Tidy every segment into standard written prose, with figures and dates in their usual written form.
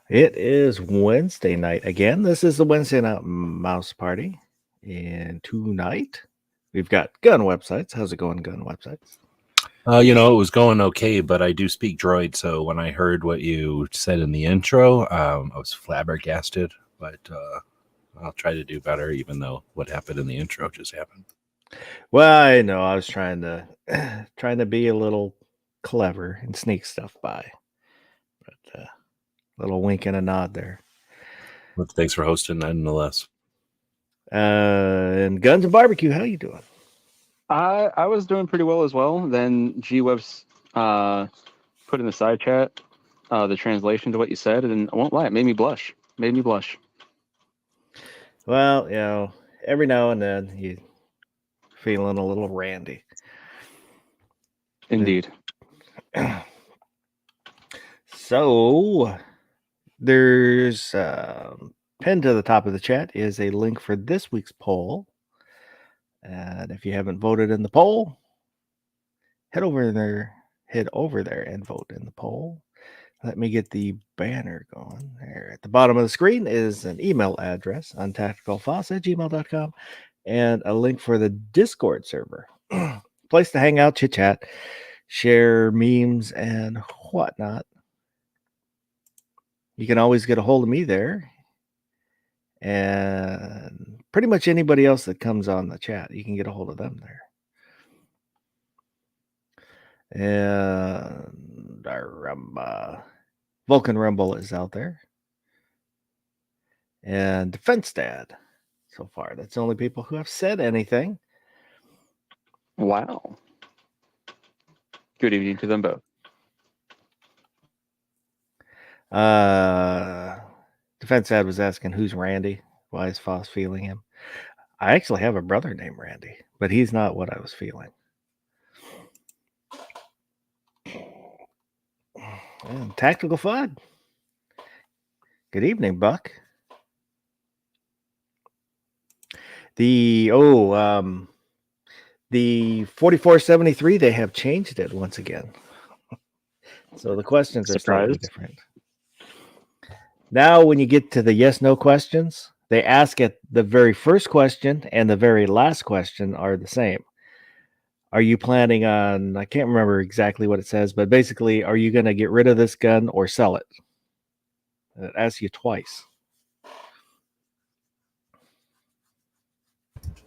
It is Wednesday night again. This is the Wednesday Night Mouse Party. And tonight, we've got gun websites. How's it going, gun websites? It was going okay, but I do speak droid, so when I heard what you said in the intro, I was flabbergasted, but I'll try to do better, even though what happened in the intro just happened. Well, I know I was trying to trying to be a little clever and sneak stuff by. But a little wink and a nod there. But thanks for hosting, nonetheless. And Guns and Barbecue, how you doing? I was doing pretty well as well. Then G-Webs put in the side chat the translation to what you said, and I won't lie, it made me blush. Well, every now and then you feeling a little randy. Indeed. So there's pinned to the top of the chat is a link for this week's poll. And if you haven't voted in the poll, head over there and vote in the poll. Let me get the banner going. There at the bottom of the screen is an email address, untacticalfoss@gmail.com, and a link for the Discord server. Place to hang out, chit chat, share memes, and whatnot. You can always get a hold of me there. And pretty much anybody else that comes on the chat, you can get a hold of them there. And our Vulcan Rumble is out there. And Defense Dad. So far, that's the only people who have said anything. Wow. Good evening to them both. Defense Dad was asking who's Randy. Why is Foss feeling him? I actually have a brother named Randy, but he's not what I was feeling. And Tactical Fud. Good evening, Buck. The 4473, they have changed it once again. So the questions are slightly different. Now, when you get to the yes/no questions, they ask it the very first question and the very last question are the same. Are you planning on, I can't remember exactly what it says, but basically, are you going to get rid of this gun or sell it? It asks you twice.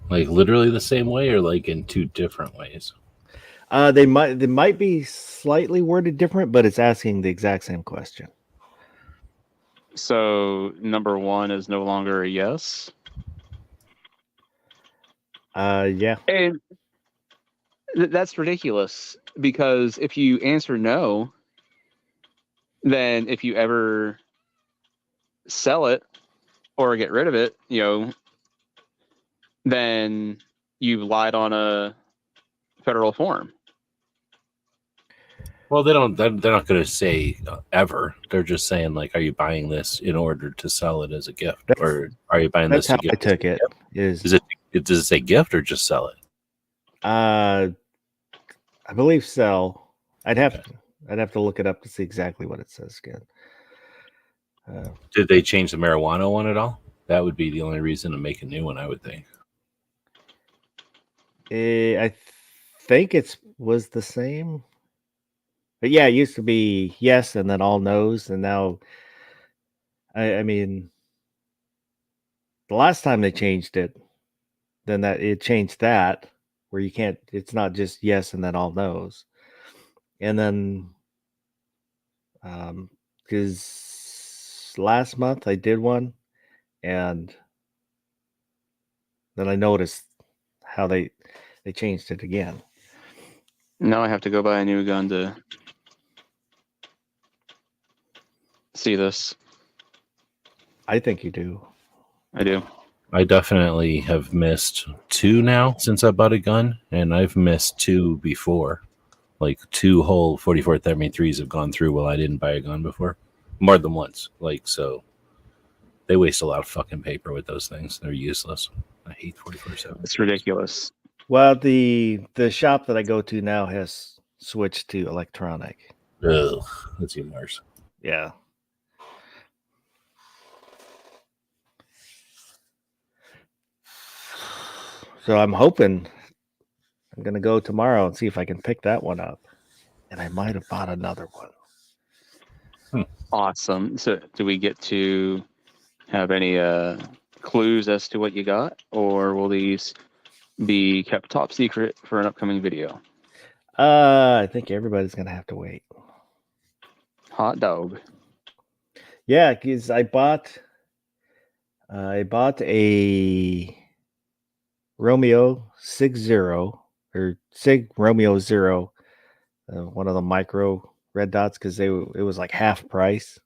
Like literally the same way, or like in two different ways? They might be slightly worded different, but it's asking the exact same question. So number one is no longer a yes. Yeah. And that's ridiculous, because if you answer no, then if you ever sell it or get rid of it, then you've lied on a federal form. Well, they're not going to say ever. They're just saying, like, are you buying this in order to sell it as a gift, or are you buying this? That's how I took it. Does it say gift or just sell it? I believe sell. I'd have to look it up to see exactly what it says again. Did they change the marijuana one at all? That would be the only reason to make a new one, I would think. I think it was the same. But yeah, it used to be yes and then all no's, and now, I mean, the last time they changed it, then it changed that where you can't. It's not just yes and then all no's, and then, because last month I did one, and then I noticed how they changed it again. Now I have to go buy a new gun to see this. I think you do. I do. I definitely have missed 2 now since I bought a gun, and I've missed 2 before. Like 2 whole 4473s have gone through while I didn't buy a gun before. More than once. Like, so they waste a lot of fucking paper with those things. They're useless. I hate 44.7. It's ridiculous. Well, the shop that I go to now has switched to electronic. Ugh, that's even worse. Yeah. So I'm hoping I'm going to go tomorrow and see if I can pick that one up. And I might have bought another one. Awesome. So, do we get to have any clues as to what you got, or will these be kept top secret for an upcoming video? I think everybody's going to have to wait. Hot dog. Yeah, because I bought a Romeo Sig Zero or Sig Romeo Zero, one of the micro red dots, because it was like half price.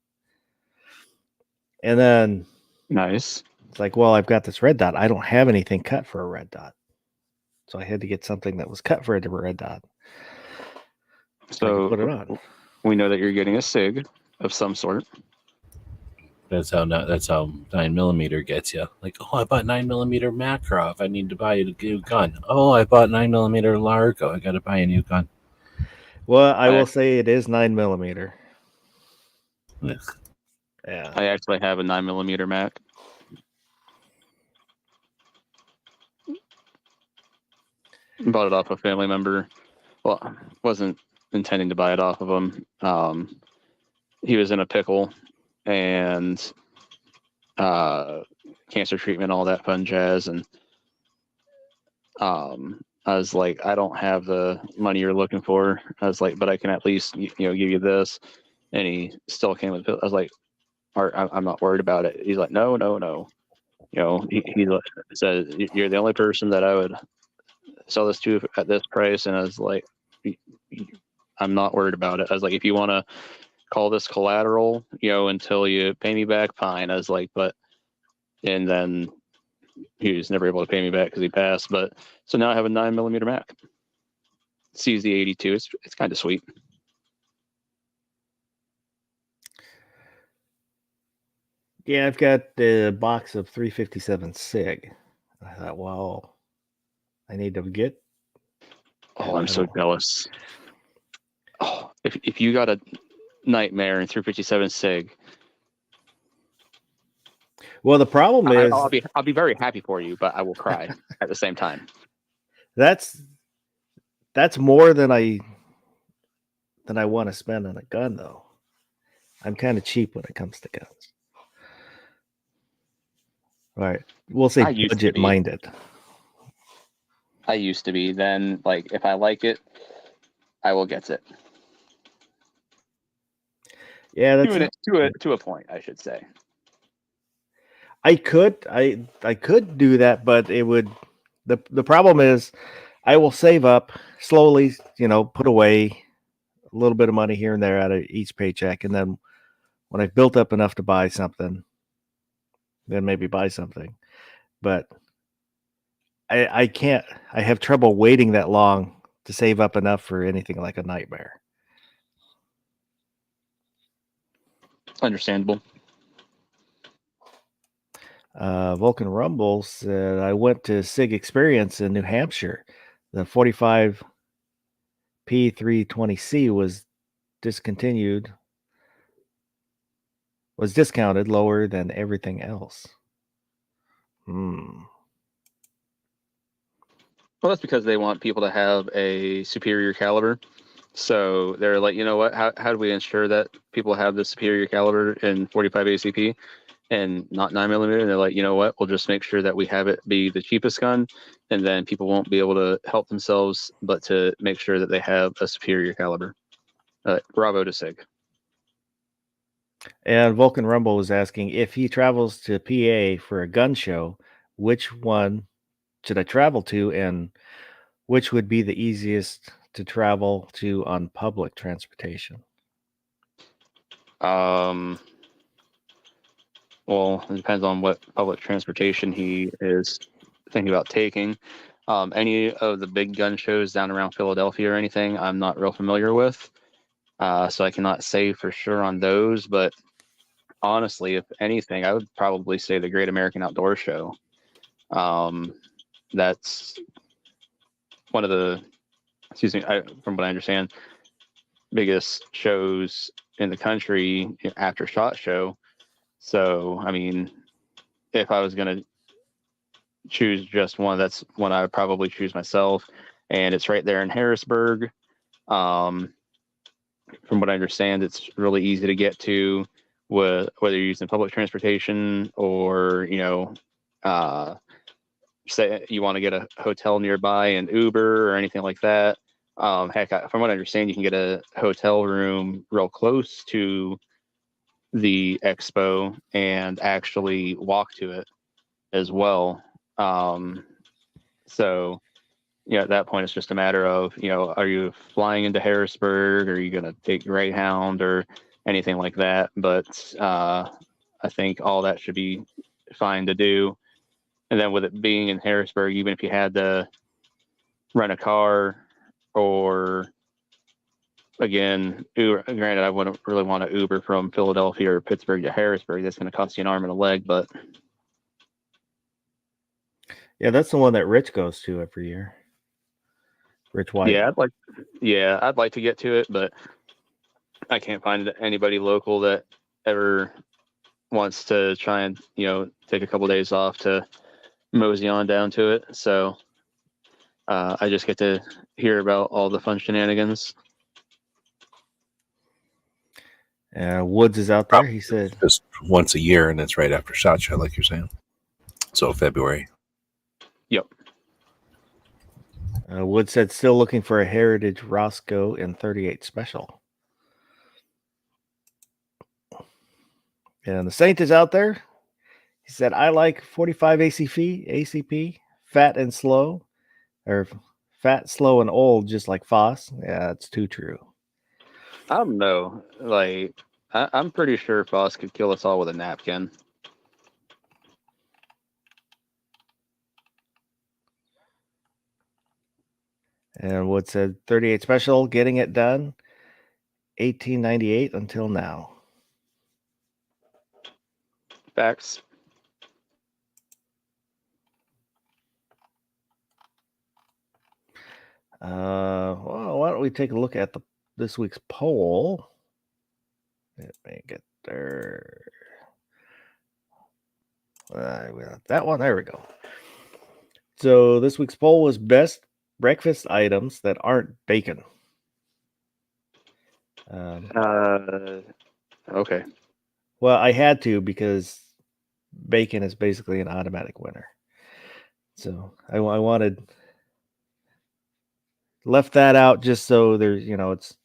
And then Nice. it's like, well, I've got this red dot. I don't have anything cut for a red dot, so I had to get something that was cut for a red dot. So I So could put it on. we know that you're getting a SIG of some sort. That's how 9mm gets you. Like, oh, I bought 9mm Makarov. I need to buy a new gun. Oh, I bought 9mm Largo. I got to buy a new gun. Well, I will say it is 9mm. Ugh. Yeah. I actually have a 9mm Mac. Bought it off a family member. Well, wasn't intending to buy it off of him. He was in a pickle and cancer treatment, all that fun jazz. And I was like, I don't have the money you're looking for. I was like, but I can at least, give you this. And he still came with it. I was like, Art, I'm not worried about it. He's like, no. He said, you're the only person that I would sell this to at this price. And I was like, I'm not worried about it. I was like, if you want to call this collateral, until you pay me back, fine. I was like, and then he was never able to pay me back because he passed. But so now I have a 9mm Mac. CZ82. It's kind of sweet. Yeah, I've got the box of 357 SIG. I thought, well, I need to get. Oh, I'm so jealous. Oh, if you got a Nightmare in 357 SIG. Well, the problem is I'll be very happy for you, but I will cry at the same time. That's more than I want to spend on a gun, though. I'm kind of cheap when it comes to guns. All right, we'll say budget minded. I used to be. Then, like, if I like it, I will get it. Yeah, that's to a point, I should say. I could do that, but it would. The problem is, I will save up slowly. Put away a little bit of money here and there out of each paycheck, and then when I've built up enough to buy something, then maybe buy something. But I can't. I have trouble waiting that long to save up enough for anything like a Nightmare. Understandable. Vulcan Rumble said, I went to SIG Experience in New Hampshire. The 45 P320C was discounted lower than everything else. Well, that's because they want people to have a superior caliber. So they're like, you know what? How do we ensure that people have the superior caliber in 45 ACP and not 9mm? And they're like, you know what? We'll just make sure that we have it be the cheapest gun, and then people won't be able to help themselves, but to make sure that they have a superior caliber. Bravo to SIG. And Vulcan Rumble was asking, if he travels to PA for a gun show, which one should I travel to, and which would be the easiest to travel to on public transportation? Well, it depends on what public transportation he is thinking about taking. Any of the big gun shows down around Philadelphia or anything, I'm not real familiar with. So I cannot say for sure on those, but honestly, if anything, I would probably say the Great American Outdoor Show. That's one of the, from what I understand, biggest shows in the country after SHOT Show. So, I mean, if I was going to choose just one, that's one I would probably choose myself. And it's right there in Harrisburg. From what I understand, it's really easy to get to, with whether you're using public transportation or say you want to get a hotel nearby and Uber or anything like that. Heck, from what I understand, you can get a hotel room real close to the expo and actually walk to it as well. So, at that point, it's just a matter of, are you flying into Harrisburg? Or are you going to take Greyhound or anything like that? But I think all that should be fine to do. And then with it being in Harrisburg, even if you had to rent a car or, again, Uber, granted, I wouldn't really want to Uber from Philadelphia or Pittsburgh to Harrisburg. That's going to cost you an arm and a leg. But Yeah, that's the one that Rich goes to every year. Rich White. yeah, I'd like to get to it, but I can't find anybody local that ever wants to try and take a couple days off to mosey on down to it. So I just get to hear about all the fun shenanigans. Woods is out there. He said Just once a year, and it's right after SHOT Show, like you're saying. So February. Yep. Woods said still looking for a Heritage Roscoe in 38 Special. And the Saint is out there. He said, I like 45 ACP, fat and slow, or fat, slow, and old, just like Foss. Yeah, it's too true. I don't know. Like, I'm pretty sure Foss could kill us all with a napkin. And Wood said 38 Special, getting it done, 1898 until now. Facts. Well, why don't we take a look at this week's poll? Let me get there. That one. There we go. So this week's poll was best breakfast items that aren't bacon. Okay. Well, I had to because bacon is basically an automatic winner. So I wanted left that out just so there's it's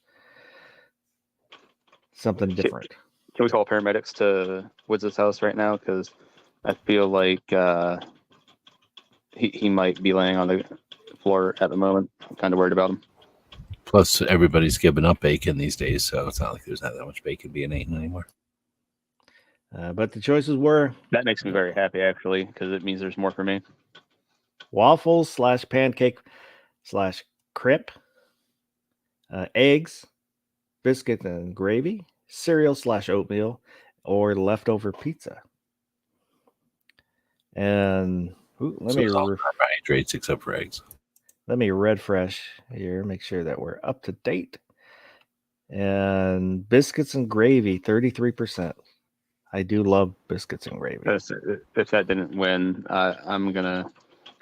something different. Can we call paramedics to Woods' house right now? Because I feel like he might be laying on the floor at the moment. I'm kind of worried about him. Plus, everybody's giving up bacon these days, so it's not like there's not that much bacon being eaten anymore. But the choices were... That makes me very happy, actually, because it means there's more for me. Waffles / pancake / crepe, eggs, biscuit and gravy, cereal / oatmeal, or leftover pizza. And let me carbohydrates except for eggs. Let me refresh here, make sure that we're up to date. And biscuits and gravy, 33%. I do love biscuits and gravy. If that didn't win, I'm gonna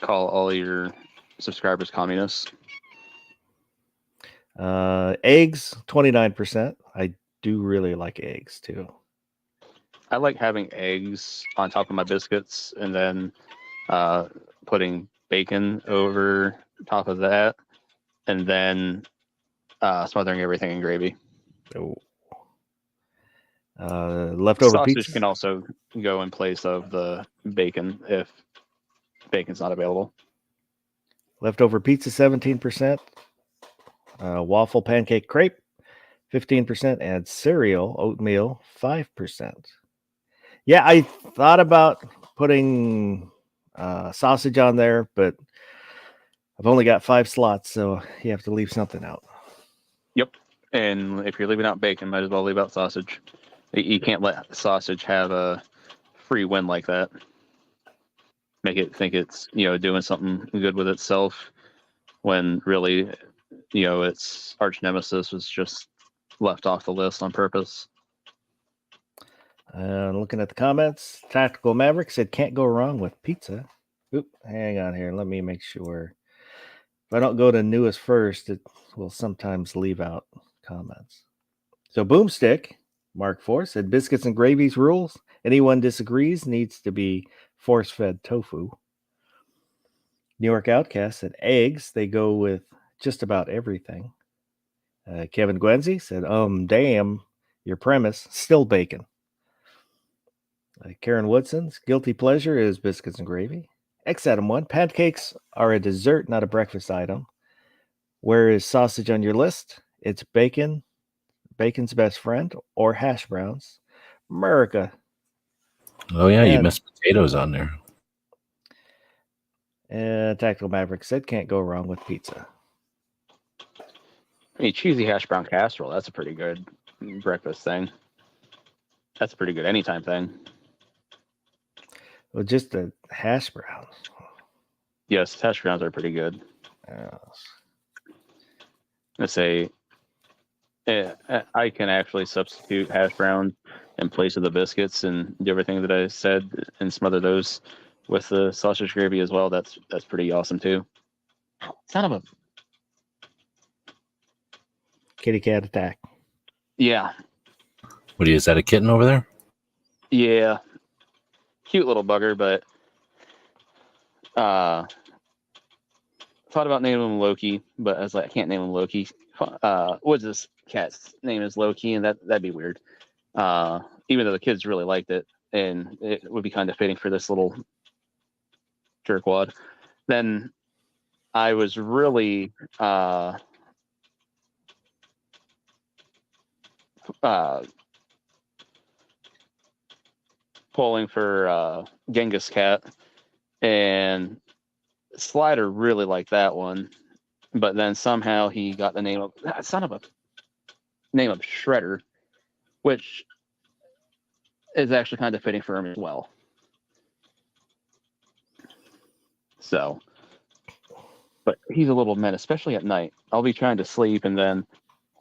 call all your subscribers communists. Eggs, 29%. I do really like eggs too. I like having eggs on top of my biscuits and then putting bacon over top of that, and then smothering everything in gravy. Oh. Leftover sausage pizza can also go in place of the bacon if bacon's not available. Leftover pizza, 17%. Waffle pancake crepe, 15%. And cereal oatmeal, 5%. Yeah, I thought about putting sausage on there, but I've only got 5 slots, so you have to leave something out. Yep. And if you're leaving out bacon, might as well leave out sausage. You can't let sausage have a free win like that. Make it think it's, doing something good with itself, when really, its arch nemesis was just left off the list on purpose. Looking at the comments, Tactical Maverick said can't go wrong with pizza. Oop, hang on here. Let me make sure. If I don't go to newest first, it will sometimes leave out comments. So Boomstick, Mark 4, said biscuits and gravies rules. Anyone disagrees needs to be force-fed tofu. New York Outcast said eggs. They go with just about everything. Kevin Gwenzi said, damn, your premise, still bacon. Karen Woodson's guilty pleasure is biscuits and gravy. X Adam 1, pancakes are a dessert, not a breakfast item. Where is sausage on your list? It's bacon, bacon's best friend, or hash browns. America. Oh yeah, you And- missed potatoes on there. Tactical Maverick said, can't go wrong with pizza. I mean, cheesy hash brown casserole. That's a pretty good breakfast thing. That's a pretty good anytime thing. Well, just the hash browns. Yes, hash browns are pretty good. Let's say I can actually substitute hash browns in place of the biscuits and do everything that I said and smother those with the sausage gravy as well. That's pretty awesome too. Son of a Kitty cat attack. yeah. What is that? A kitten over there? Yeah. Cute little bugger, but thought about naming him Loki, but I was like, I can't name him Loki. What's this cat's name is Loki, and that'd be weird. Even though the kids really liked it, and it would be kind of fitting for this little jerkwad. Then I was really pulling for Genghis Cat, and Slider really liked that one, but then somehow he got the name of Shredder, which is actually kind of fitting for him as well. So, but he's a little menace, especially at night. I'll be trying to sleep, and then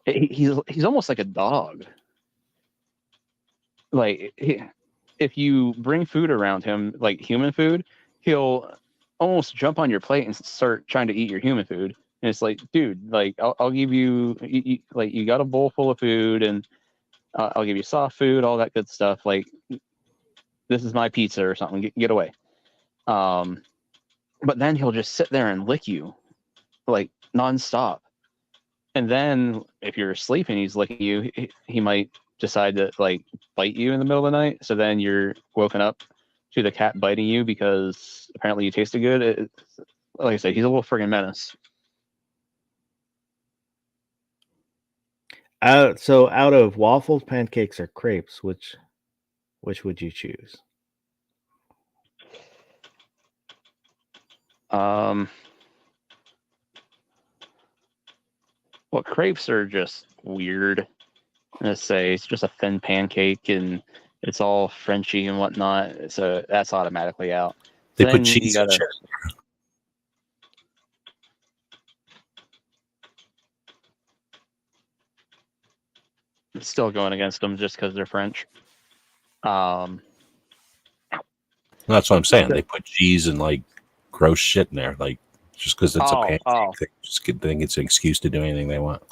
he's almost like a dog. Like if you bring food around him, like human food, he'll almost jump on your plate and start trying to eat your human food. And it's like, dude, like I'll give you, like you got a bowl full of food, and I'll give you soft food, all that good stuff. Like this is my pizza or something. Get away. But then he'll just sit there and lick you, like nonstop. And then if you're asleep and he's licking you, he might decide to like bite you in the middle of the night. So then you're woken up to the cat biting you because apparently you tasted good. Like I said, he's a little friggin' menace. So out of waffles, pancakes, or crepes, which would you choose? Well, crepes are just weird. Let's say it's just a thin pancake and it's all Frenchy and whatnot. So that's automatically out. They Then put you cheese in gotta- shit. It's still going against them just because they're French. That's what I'm saying. They put cheese and like gross shit in there, like just because it's a pancake. They just think it's an excuse to do anything they want.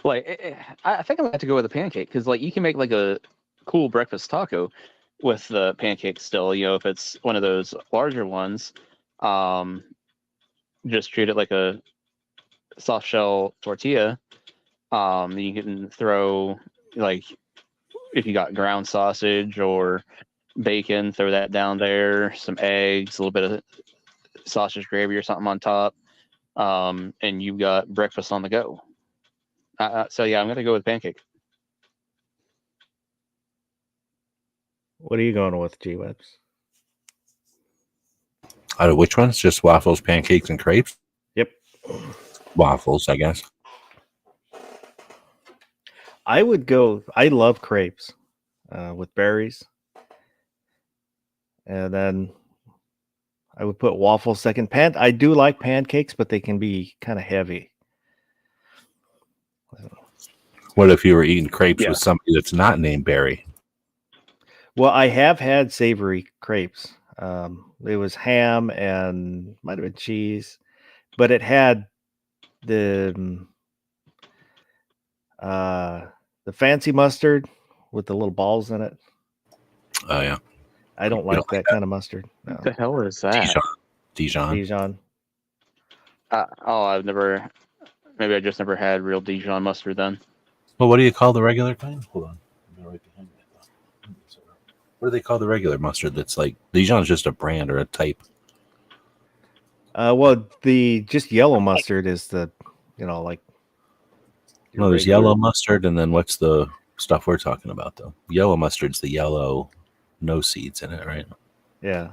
Like I think I'm gonna have to go with a pancake because like you can make like a cool breakfast taco with the pancake still. You know, if it's one of those larger ones, just treat it like a soft shell tortilla. You can throw like if you got ground sausage or bacon, throw that down there. Some eggs, a little bit of sausage gravy or something on top, and you've got breakfast on the go. So yeah, I'm gonna go with pancake. What are you going with, G-Webs? Out of which ones? Just waffles, pancakes, and crepes? Yep. Waffles, I guess. I would go. I love crepes with berries, and then I would put waffles second. I do like pancakes, but they can be kind of heavy. What if you were eating crepes Yeah. with somebody that's not named Barry? Well, I have had savory crepes. It was ham and might have been cheese, but it had the the fancy mustard with the little balls in it. Oh yeah, I don't You like don't that kind of mustard. No. What the hell is that? Dijon. Dijon. I've never. Maybe I just never had real Dijon mustard then. Well, what do you call the regular kind? Hold on. They're right behind me. What do they call the regular mustard? That's like Dijon's just a brand or a type. Well, the just yellow mustard is the, like. your No, there's regular- yellow mustard, and then what's the stuff we're talking about though? Yellow mustard's the yellow, no seeds in it, right? Yeah.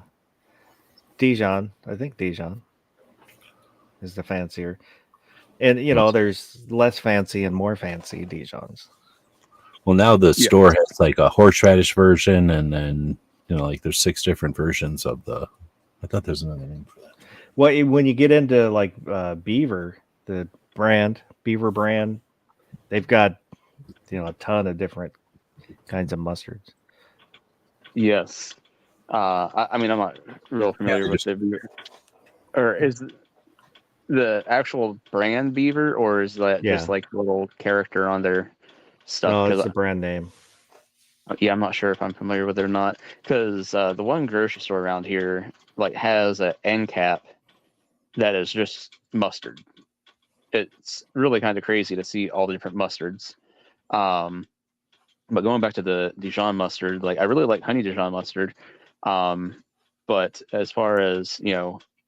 Dijon. I think Dijon is the fancier. And, there's less fancy and more fancy Dijons. Well, now the Yeah. store has like a horseradish version, and then like there's 6 different versions of the. I thought there's another name for that. Well, when you get into like Beaver, the Beaver brand, they've got, a ton of different kinds of mustards. Yes. I mean, I'm not real familiar with the beaver. Or is the actual brand Beaver, or is that just Yeah. like a little character on their stuff? No, 'Cause it's the brand name. yeah, I'm not sure if I'm familiar with it or not. Because the one grocery store around here like has an end cap that is just mustard. It's really kind of crazy to see all the different mustards. But going back to the Dijon mustard, like I really like honey Dijon mustard. But as far as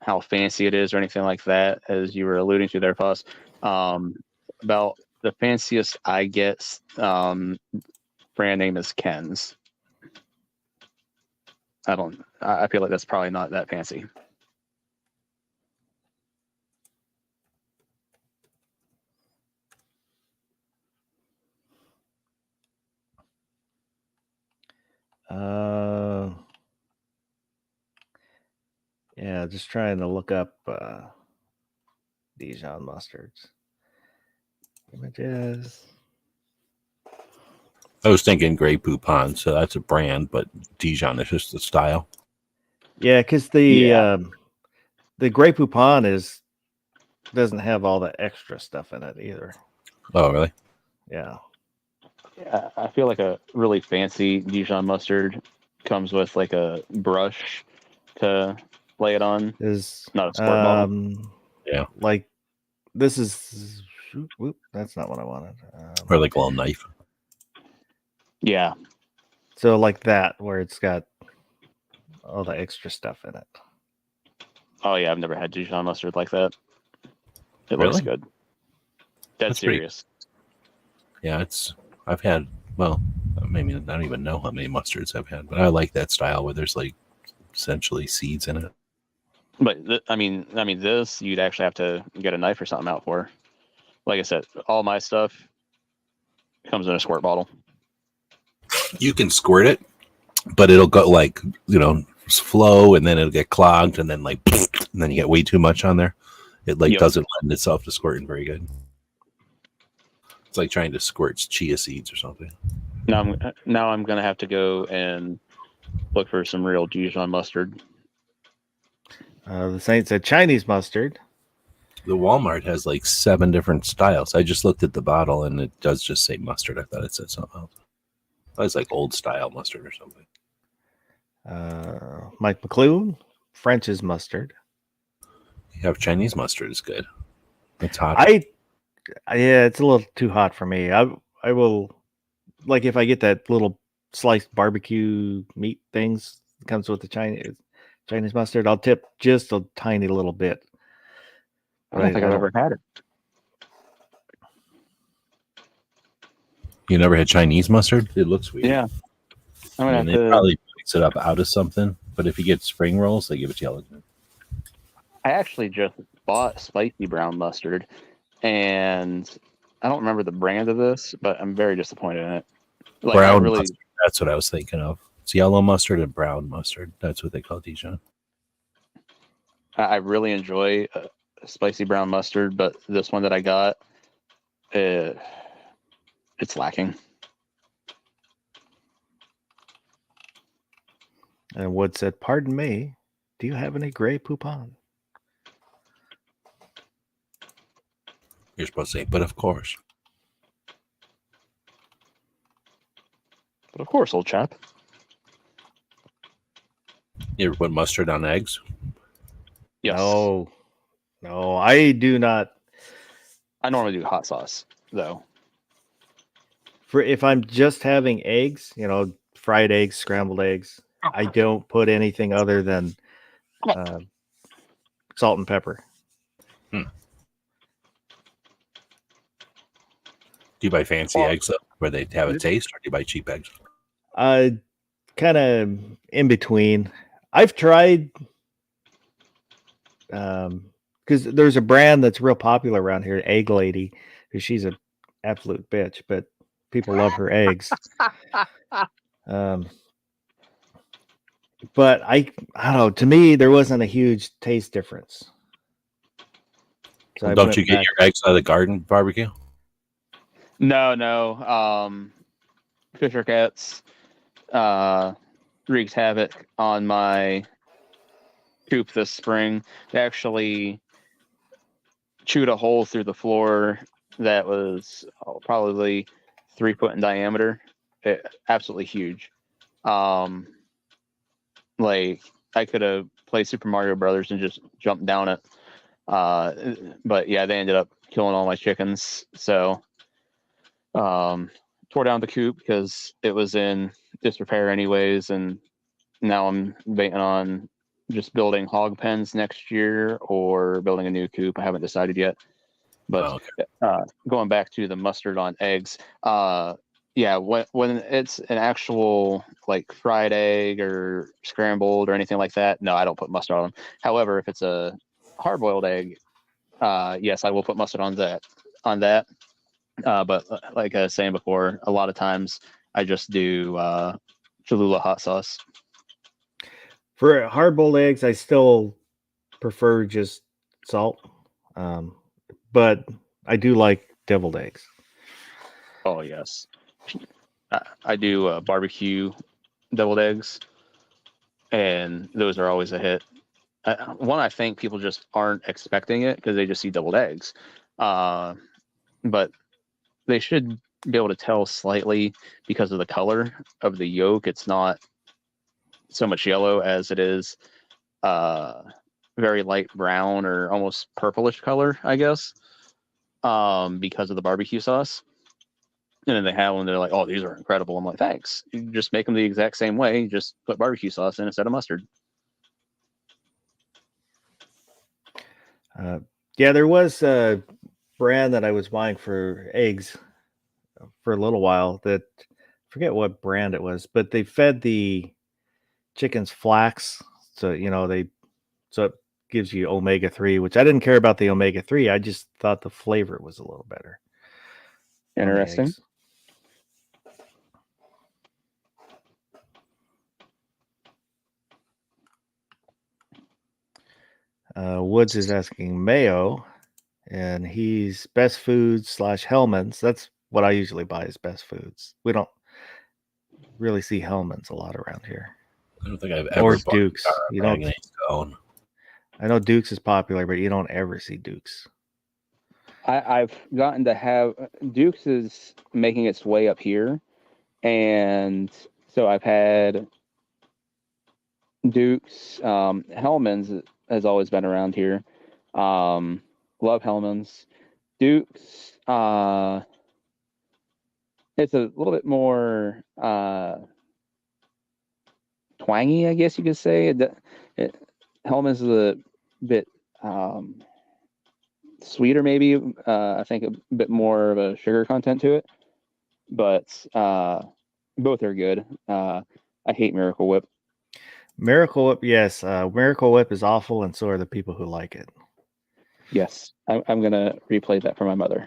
how fancy it is or anything like that, as you were alluding to there, Fuss, about the fanciest I get, brand name is Ken's. I feel like that's probably not that fancy. Yeah, just trying to look up Dijon mustards. Images. I was thinking Grey Poupon, so that's a brand, but Dijon is just the style. Yeah, because the Grey Poupon doesn't have all the extra stuff in it either. Oh, really? Yeah. Yeah, I feel like a really fancy Dijon mustard comes with like a brush to lay it on. Is Not a squirt bottle. Yeah. Like this is. Whoop, that's not what I wanted. Or like a little knife. Yeah. So like that, where it's got all the extra stuff in it. Oh yeah, I've never had Dijon mustard like that. It Really? looks good. Dead That's pretty- serious. Yeah, I've had, well, maybe I don't even know how many mustards I've had, but I like that style where there's like essentially seeds in it. But I mean, this you'd actually have to get a knife or something out for. Like I said, all my stuff comes in a squirt bottle. You can squirt it, but it'll go like, flow, and then it'll get clogged, and then like, and then you get way too much on there. It like Yep. doesn't lend itself to squirting very good. It's like trying to squirt chia seeds or something. Now I'm gonna have to go and look for some real Dijon mustard. The Saint said Chinese mustard. The Walmart has like 7 different styles. I just looked at the bottle and it does just say mustard. I thought it said something else. It's like old style mustard or something. Mike McClune, French's mustard. You have Chinese mustard is good. It's hot. Yeah, it's a little too hot for me. I will, like, if I get that little sliced barbecue meat things that comes with the Chinese mustard, I'll tip just a tiny little bit. I don't think I've ever had it. You never had Chinese mustard? It looks weird. Yeah. I'm gonna I mean, have they to. probably mix it up out of something, but if you get spring rolls, they give it gelatin. I actually just bought spicy brown mustard, and I don't remember the brand of this, but I'm very disappointed in it. Like, Brown I really, mustard. That's what I was thinking of. It's yellow mustard and brown mustard. That's what they call Dijon. I really enjoy spicy brown mustard, but this one that I got, it's lacking. And Wood said, "Pardon me, Do you have any Grey Poupon? You're supposed to say, but of course. But of course, old chap. You ever put mustard on eggs? Yes. No, I do not. I normally do hot sauce, though. For if I'm just having eggs, fried eggs, scrambled eggs, I don't put anything other than salt and pepper. Do you buy fancy Well, eggs though, where they have a taste, or do you buy cheap eggs? Kind of in between. I've tried, because there's a brand that's real popular around here, Egg Lady, because she's an absolute bitch, but people love her eggs. But I don't know. To me, there wasn't a huge taste difference. So I Don't went you get back- your eggs out of the garden barbecue? No. Fisher Cats wreaked havoc on my coop this spring. They actually chewed a hole through the floor that was probably 3 foot in diameter. Absolutely huge. Like I could have played Super Mario Brothers and just jumped down it. But yeah, they ended up killing all my chickens. So tore down the coop because it was in disrepair anyways, and now I'm waiting on just building hog pens next year or building a new coop. I haven't decided yet. But going back to the mustard on eggs, yeah, when it's an actual like fried egg or scrambled or anything like that, no, I don't put mustard on them. However, if it's a hard-boiled egg, yes, I will put mustard on that. But like I was saying before, a lot of times I just do Cholula hot sauce. For hard-boiled eggs, I still prefer just salt. But I do like deviled eggs. Oh yes, I do barbecue deviled eggs, and those are always a hit. One, I think people just aren't expecting it because they just see deviled eggs, but they should be able to tell slightly because of the color of the yolk. It's not so much yellow as it is very light brown or almost purplish color, I guess, because of the barbecue sauce. And then they have them, they're like, oh, these are incredible. I'm like, thanks. You just make them the exact same way. You just put barbecue sauce in instead of mustard. Yeah, there was a brand that I was buying for eggs for a little while that I forget what brand it was, but they fed the chickens flax. So, so it gives you omega-3, which I didn't care about the omega-3. I just thought the flavor was a little better. on the Interesting. eggs. Woods is asking Mayo, and he's Best Foods / Hellman's. That's what I usually buy is Best Foods. We don't really see Hellman's a lot around here. I don't think I've Or ever bought Duke's. a jar of You don't. mayonnaise to own. I know Duke's is popular, but you don't ever see Duke's. I've gotten to have Duke's is making its way up here, and so I've had Duke's. Hellman's has always been around here. Love Hellman's. Duke's. It's a little bit more twangy, I guess you could say. Hellman's is a bit sweeter, maybe. I think a bit more of a sugar content to it, but both are good. I hate Miracle Whip. Miracle Whip, yes. Miracle Whip is awful, and so are the people who like it. Yes, I'm gonna replay that for my mother.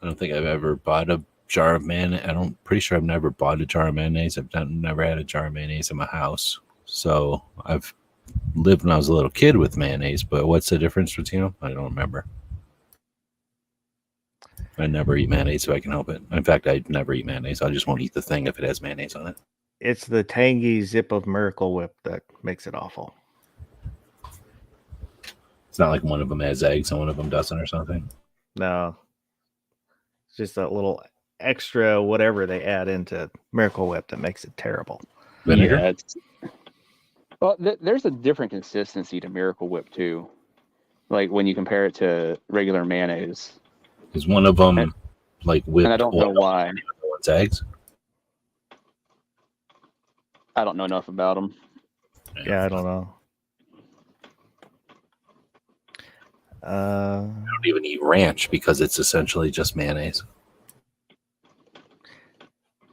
I don't think I've ever bought a jar of mayonnaise. Pretty sure I've never bought a jar of mayonnaise. I've never had a jar of mayonnaise in my house. So I've lived when I was a little kid with mayonnaise, but what's the difference between them? I don't remember. I never eat mayonnaise if I can help it. In fact, I never eat mayonnaise. I just won't eat the thing if it has mayonnaise on it. It's the tangy zip of Miracle Whip that makes it awful. It's not like one of them has eggs and one of them doesn't or something. No. It's just a little extra whatever they add into Miracle Whip that makes it terrible. Vinegar? Yeah, well, there's a different consistency to Miracle Whip too. Like when you compare it to regular mayonnaise. Is one of them like whipped? And I don't know why. The other one's eggs. I don't know enough about them. Yeah, I don't know. I don't even eat ranch because it's essentially just mayonnaise.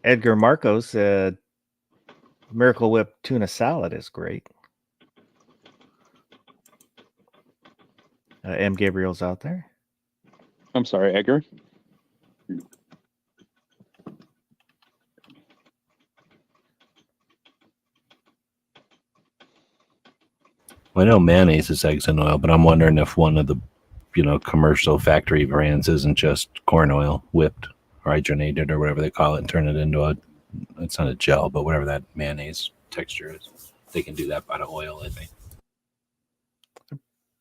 Edgar Marcos said Miracle Whip tuna salad is great. M. Gabriel's out there. I'm sorry, Edgar. I know mayonnaise is eggs and oil, but I'm wondering if one of the, commercial factory brands isn't just corn oil whipped or hydrogenated or whatever they call it and turn it into it's not a gel, but whatever that mayonnaise texture is. They can do that out of oil, I think.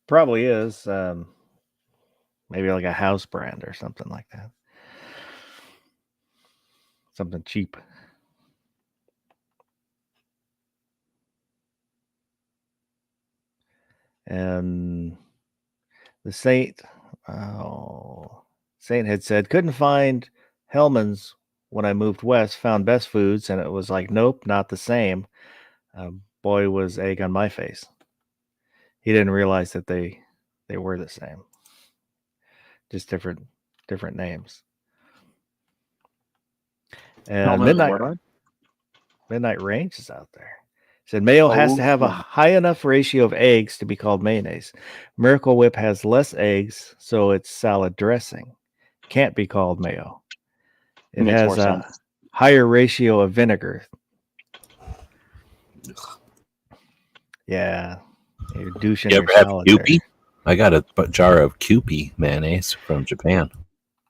Probably is. Maybe like a house brand or something like that. Something cheap. And the Saint had said, couldn't find Hellman's when I moved west, found Best Foods, and it was like, nope, not the same. Boy, was egg on my face. He didn't realize that they were the same. Just different names. And Midnight Range is out there. Said mayo has to have a high enough ratio of eggs to be called mayonnaise. Miracle Whip has less eggs, so it's salad dressing. Can't be called mayo. It has a higher ratio of vinegar. Yeah. You're douching you your ever have salad Kewpie? there. I got a jar of Kewpie mayonnaise from Japan.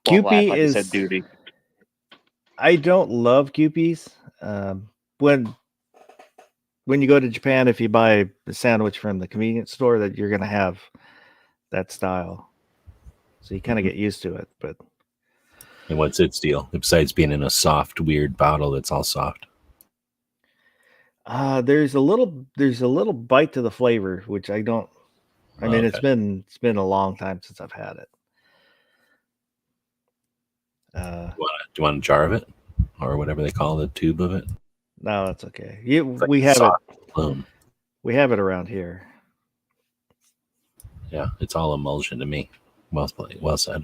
Kewpie is... I don't love Kewpies. When you go to Japan, if you buy the sandwich from the convenience store, that you're going to have that style. So you kind of get used to it. But and what's its deal? Besides being in a soft, weird bottle that's all soft. There's a little bite to the flavor, which I don't. I mean, okay. It's been a long time since I've had it. Do you want a jar of it, or whatever they call the tube of it? No, that's okay. We have it. Bloom. We have it around here. Yeah, it's all emulsion to me. Well said.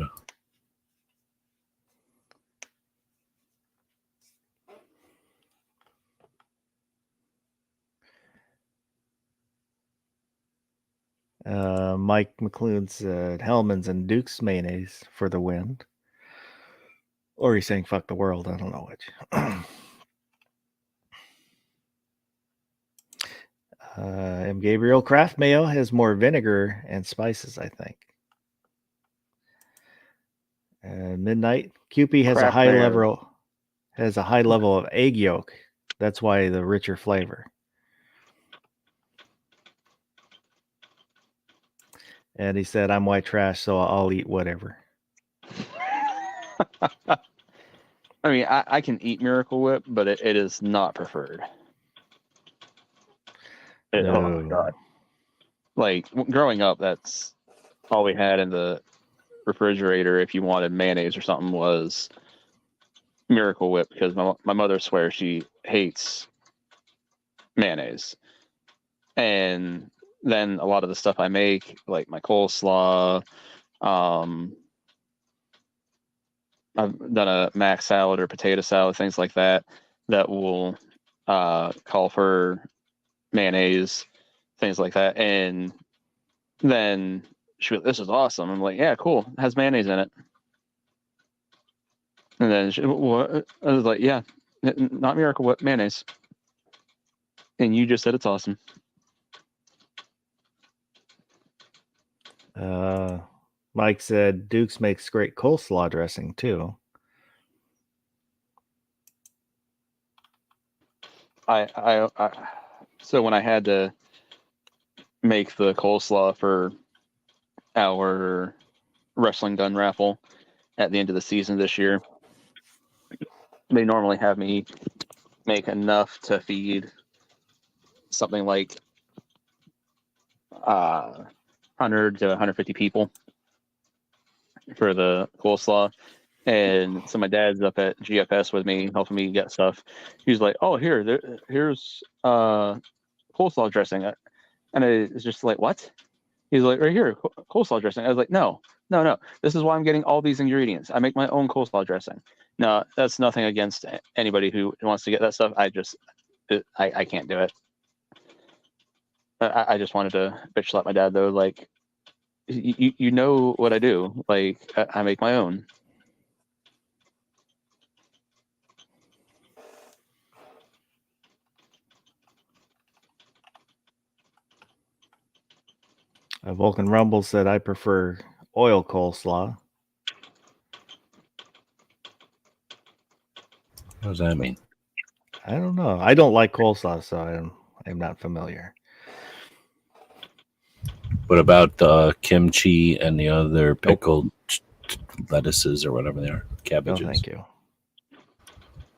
Mike McClune's Hellman's and Duke's mayonnaise for the win. Or he's saying fuck the world. I don't know which. M. Gabriel, Kraft mayo has more vinegar and spices, I think. Midnight, Kewpie has a high level of egg yolk. That's why the richer flavor. And he said, I'm white trash, so I'll eat whatever. I mean, I can eat Miracle Whip, but it is not preferred. No. Oh my God. Like growing up, that's all we had in the refrigerator if you wanted mayonnaise or something was Miracle Whip, because my mother swears she hates mayonnaise. And then a lot of the stuff I make, like my coleslaw, I've done a mac salad or potato salad, things like that will call for mayonnaise, things like that. And then she went, this is awesome. I'm like, yeah, cool. It has mayonnaise in it. And then what? I was like, yeah, not Miracle Whip, mayonnaise. And you just said it's awesome. Mike said Duke's makes great coleslaw dressing too. So when I had to make the coleslaw for our wrestling gun raffle at the end of the season this year, they normally have me make enough to feed something like 100 to 150 people for the coleslaw. And so my dad's up at GFS with me, helping me get stuff. He's like, "Oh, here's coleslaw dressing," and it's just like, "What?" He's like, "Right here, coleslaw dressing." I was like, "No. This is why I'm getting all these ingredients. I make my own coleslaw dressing." No, that's nothing against anybody who wants to get that stuff. I can't do it. I just wanted to bitch slap my dad though. Like, you know what I do? Like, I make my own. Vulcan Rumble said, I prefer oil coleslaw. What does that mean? I don't know. I don't like coleslaw, so I'm not familiar. What about the kimchi and the other pickled lettuces or whatever they are? No, Cabbages. thank you.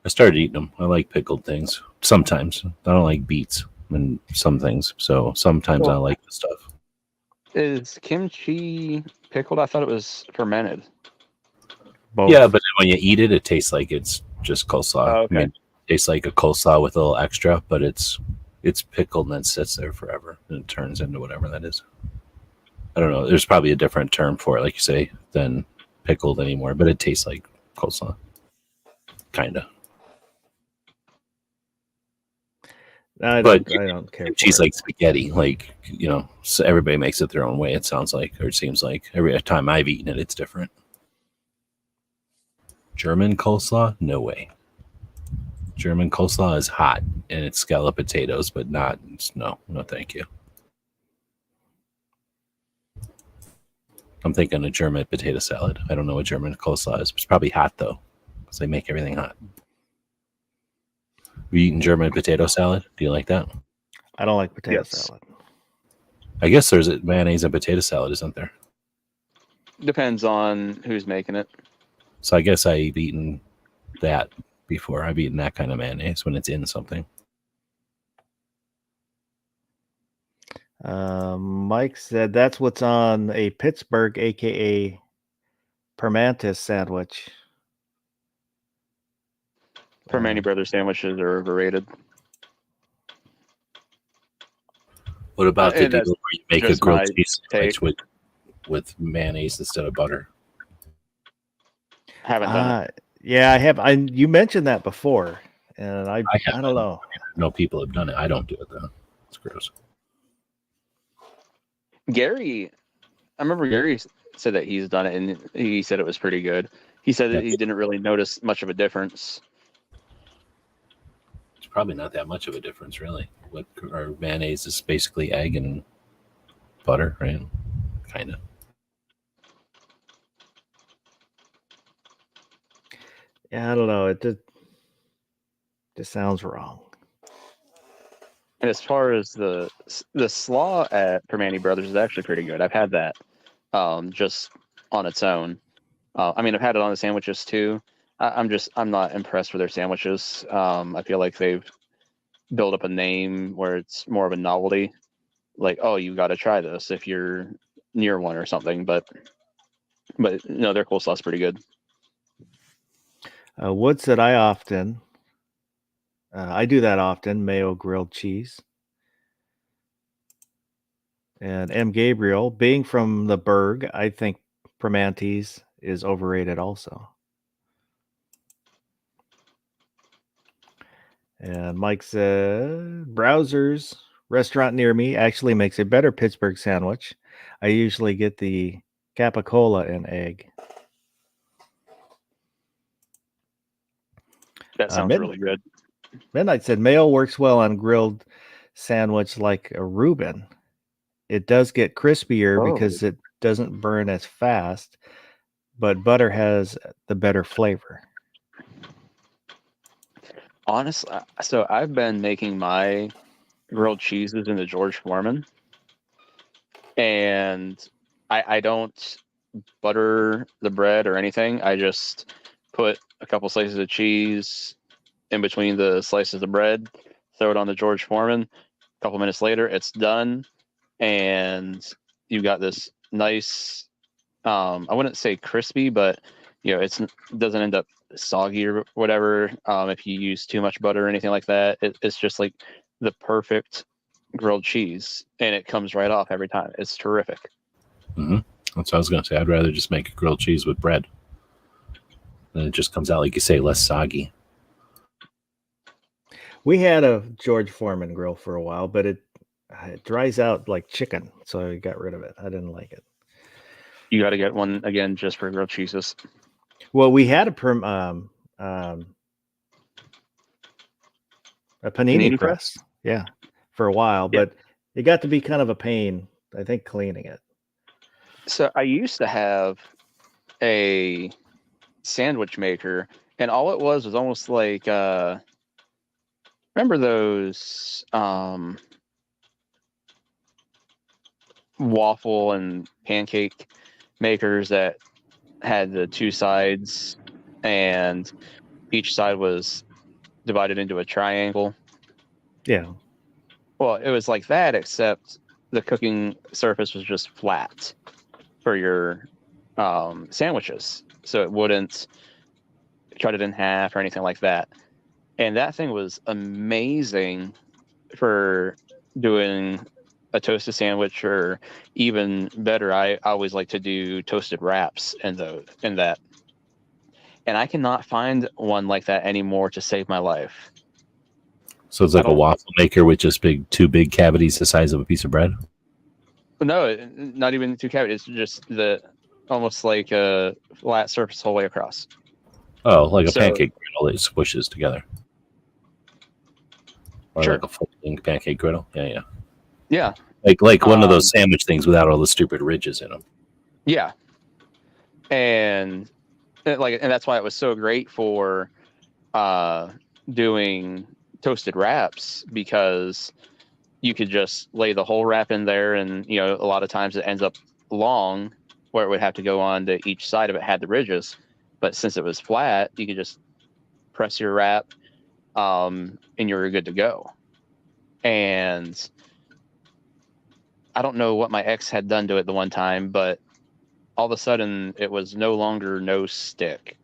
I started eating them. I like pickled things. Sometimes. I don't like beets and some things. So sometimes I like the stuff. Is kimchi pickled? I thought it was fermented. Both. Yeah, but when you eat it, it tastes like it's just coleslaw. Oh, okay. I mean, it tastes like a coleslaw with a little extra, but it's pickled and then sits there forever and it turns into whatever that is. I don't know. There's probably a different term for it, like you say, than pickled anymore, but it tastes like coleslaw. Kind of. I But don't care. Kimchi's for it. like spaghetti. Like, so everybody makes it their own way, it sounds like, or it seems like. Every time I've eaten it, it's different. German coleslaw? No way. German coleslaw is hot and it's scalloped potatoes, but no, thank you. I'm thinking a German potato salad. I don't know what German coleslaw is. It's probably hot though, because they make everything hot. Have you eaten German potato salad? Do you like that? I don't like potato Yes. salad. I guess there's a mayonnaise and potato salad, isn't there? Depends on who's making it. So I guess I've eaten that before. I've eaten that kind of mayonnaise when it's in something. Mike said that's what's on a Pittsburgh, aka Permantis sandwich. Permane Brothers sandwiches are overrated. What about the And deal that's where you make a just grilled my cheese sandwich take. with mayonnaise instead of butter? Haven't done it. Yeah, I have. You mentioned that before, and I haven't. don't know. No, people have done it. I don't do it though. It's gross. Gary, I remember Gary said that he's done it, and he said it was pretty good. He said that he didn't really notice much of a difference. It's probably not that much of a difference, really. What our mayonnaise is basically egg and butter, right? Kind of. Yeah, I don't know. It just sounds wrong. And as far as the slaw at Permane Brothers is actually pretty good. I've had that just on its own. I mean, I've had it on the sandwiches too. I'm not impressed with their sandwiches. I feel like they've built up a name where it's more of a novelty. Like, oh, you got to try this if you're near one or something. But no, their coleslaw's pretty good. Wood said I do that often, mayo grilled cheese. And M. Gabriel, being from the Berg, I think Permantes is overrated also. And Mike said, Browser's restaurant near me actually makes a better Pittsburgh sandwich. I usually get the capicola and egg. That sounds really good. Midnight said mayo works well on grilled sandwich like a Reuben. It does get crispier because it doesn't burn as fast, but butter has the better flavor. Honestly, so I've been making my grilled cheeses in the George Foreman, and I don't butter the bread or anything. I just put a couple slices of cheese in between the slices of bread, throw it on the George Foreman. A couple minutes later, it's done, and you've got this nice. I wouldn't say crispy, but it doesn't end up soggy or whatever. If you use too much butter or anything like that, it's just like the perfect grilled cheese, and it comes right off every time. It's terrific. Mm-hmm. That's what I was going to say. I'd rather just make a grilled cheese with bread. Then it just comes out, like you say, less soggy. We had a George Foreman grill for a while, but it dries out like chicken, so I got rid of it. I didn't like it. You got to get one again just for grilled cheeses. Well, we had a panini press, yeah, for a while, Yeah. but it got to be kind of a pain, I think, cleaning it. So I used to have a sandwich maker, and all it was almost like remember those waffle and pancake makers that had the two sides and each side was divided into a triangle? Yeah. Well, it was like that, except the cooking surface was just flat for your sandwiches, so it wouldn't cut it in half or anything like that. And that thing was amazing for doing a toasted sandwich, or even better, I always like to do toasted wraps in that. And I cannot find one like that anymore to save my life. So it's like a waffle maker with just two big cavities the size of a piece of bread? No, not even two cavities. It's just almost like a flat surface whole way across. Oh, like a pancake griddle that squishes together. Or sure. Like a folding pancake griddle. Yeah. Yeah. Like one of those sandwich things without all the stupid ridges in them. Yeah. And that's why it was so great for doing toasted wraps, because you could just lay the whole wrap in there, and a lot of times it ends up long where it would have to go on to each side of it had the ridges. But since it was flat, you could just press your wrap and you're good to go. And I don't know what my ex had done to it the one time, but all of a sudden it was no longer no stick.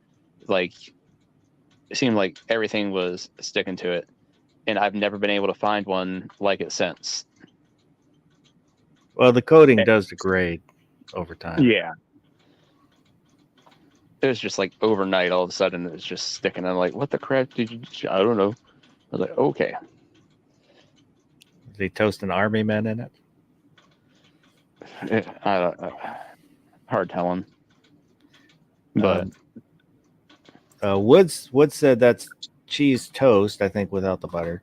Like, it seemed like everything was sticking to it, and I've never been able to find one like it since. Well, the coating does degrade over time. Yeah. It was just like overnight, all of a sudden it was just sticking. I'm like, what the crap did you do? I don't know. I was like, okay. Did they toast an army man in it? Hard telling. But Woods said that's cheese toast, I think, without the butter.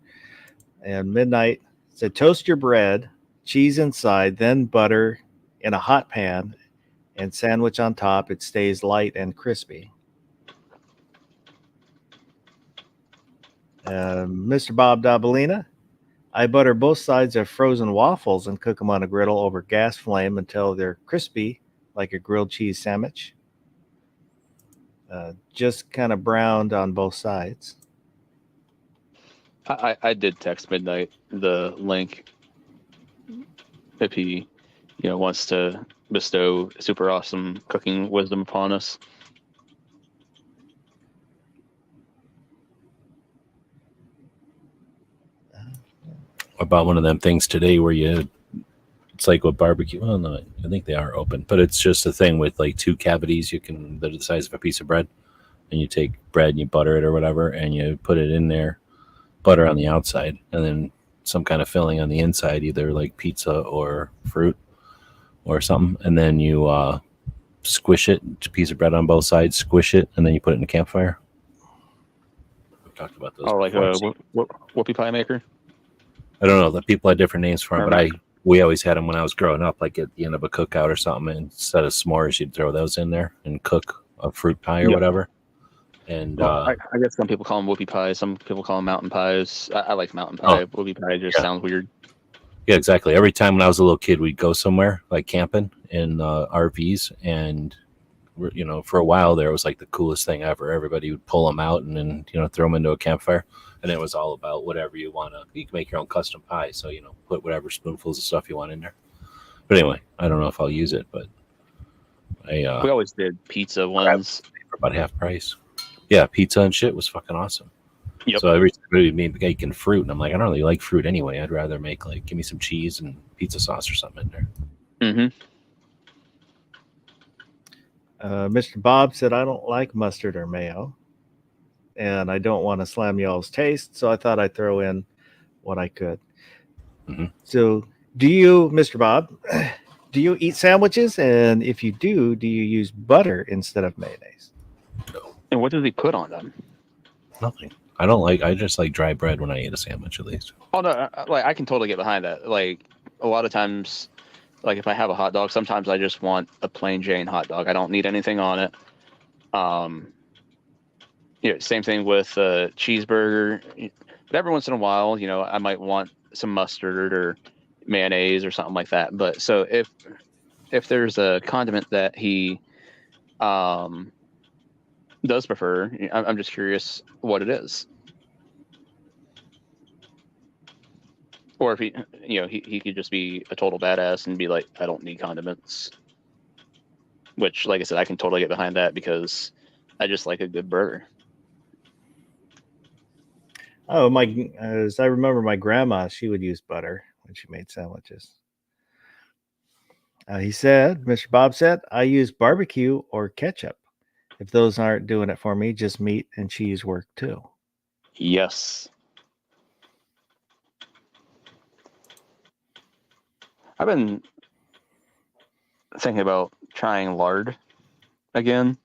And Midnight said toast your bread, cheese inside, then butter in a hot pan, and sandwich on top. It stays light and crispy. Mr. Bob Dabalina, I butter both sides of frozen waffles and cook them on a griddle over gas flame until they're crispy, like a grilled cheese sandwich. Just kind of browned on both sides. I did text Midnight the link if he wants to bestow super awesome cooking wisdom upon us. I bought one of them things today where it's like what barbecue. Well, no, I think they are open, but it's just a thing with like two cavities that are the size of a piece of bread, and you take bread and you butter it or whatever, and you put it in there, butter on the outside, and then some kind of filling on the inside, either like pizza or fruit or something, and then you squish it, a piece of bread on both sides, squish it, and then you put it in a campfire. We've talked about those. Oh, like a whoopie pie maker? I don't know. The people had different names for them, but we always had them when I was growing up, like at the end of a cookout or something. And instead of s'mores, you'd throw those in there and cook a fruit pie or whatever. And Well, I guess some people call them whoopie pies. Some people call them mountain pies. I like mountain Oh, pie. Whoopie pie just yeah. sounds weird. yeah, exactly. Every time when I was a little kid, we'd go somewhere like camping in RVs, and for a while there, it was like the coolest thing ever. Everybody would pull them out and then throw them into a campfire, and it was all about whatever you want to. You can make your own custom pie, so put whatever spoonfuls of stuff you want in there. But anyway, I don't know if I'll use it, but We always did pizza ones. for about half price. Yeah, pizza and shit was fucking awesome. Yep. So every time we made cake and fruit, and I'm like, I don't really like fruit anyway. I'd rather make give me some cheese and pizza sauce or something in there. Mm-hmm. Mr. Bob said, I don't like mustard or mayo, and I don't want to slam y'all's taste, so I thought I'd throw in what I could. Mhm. So, do you, Mr. Bob, do you eat sandwiches? And if you do you use butter instead of mayonnaise? And what does he put on them? Nothing. I just like dry bread when I eat a sandwich, at least. Oh no, I can totally get behind that. Like a lot of times, like if I have a hot dog, sometimes I just want a plain Jane hot dog. I don't need anything on it. Same thing with cheeseburger. But every once in a while, I might want some mustard or mayonnaise or something like that. But so if there's a condiment that he does prefer, I'm just curious what it is. Or if he could just be a total badass and be like, I don't need condiments. Which, like I said, I can totally get behind that because I just like a good burger. Oh, as I remember, my grandma, she would use butter when she made sandwiches. He said, Mr. Bob said, I use barbecue or ketchup. If those aren't doing it for me, just meat and cheese work too. Yes. I've been thinking about trying lard again.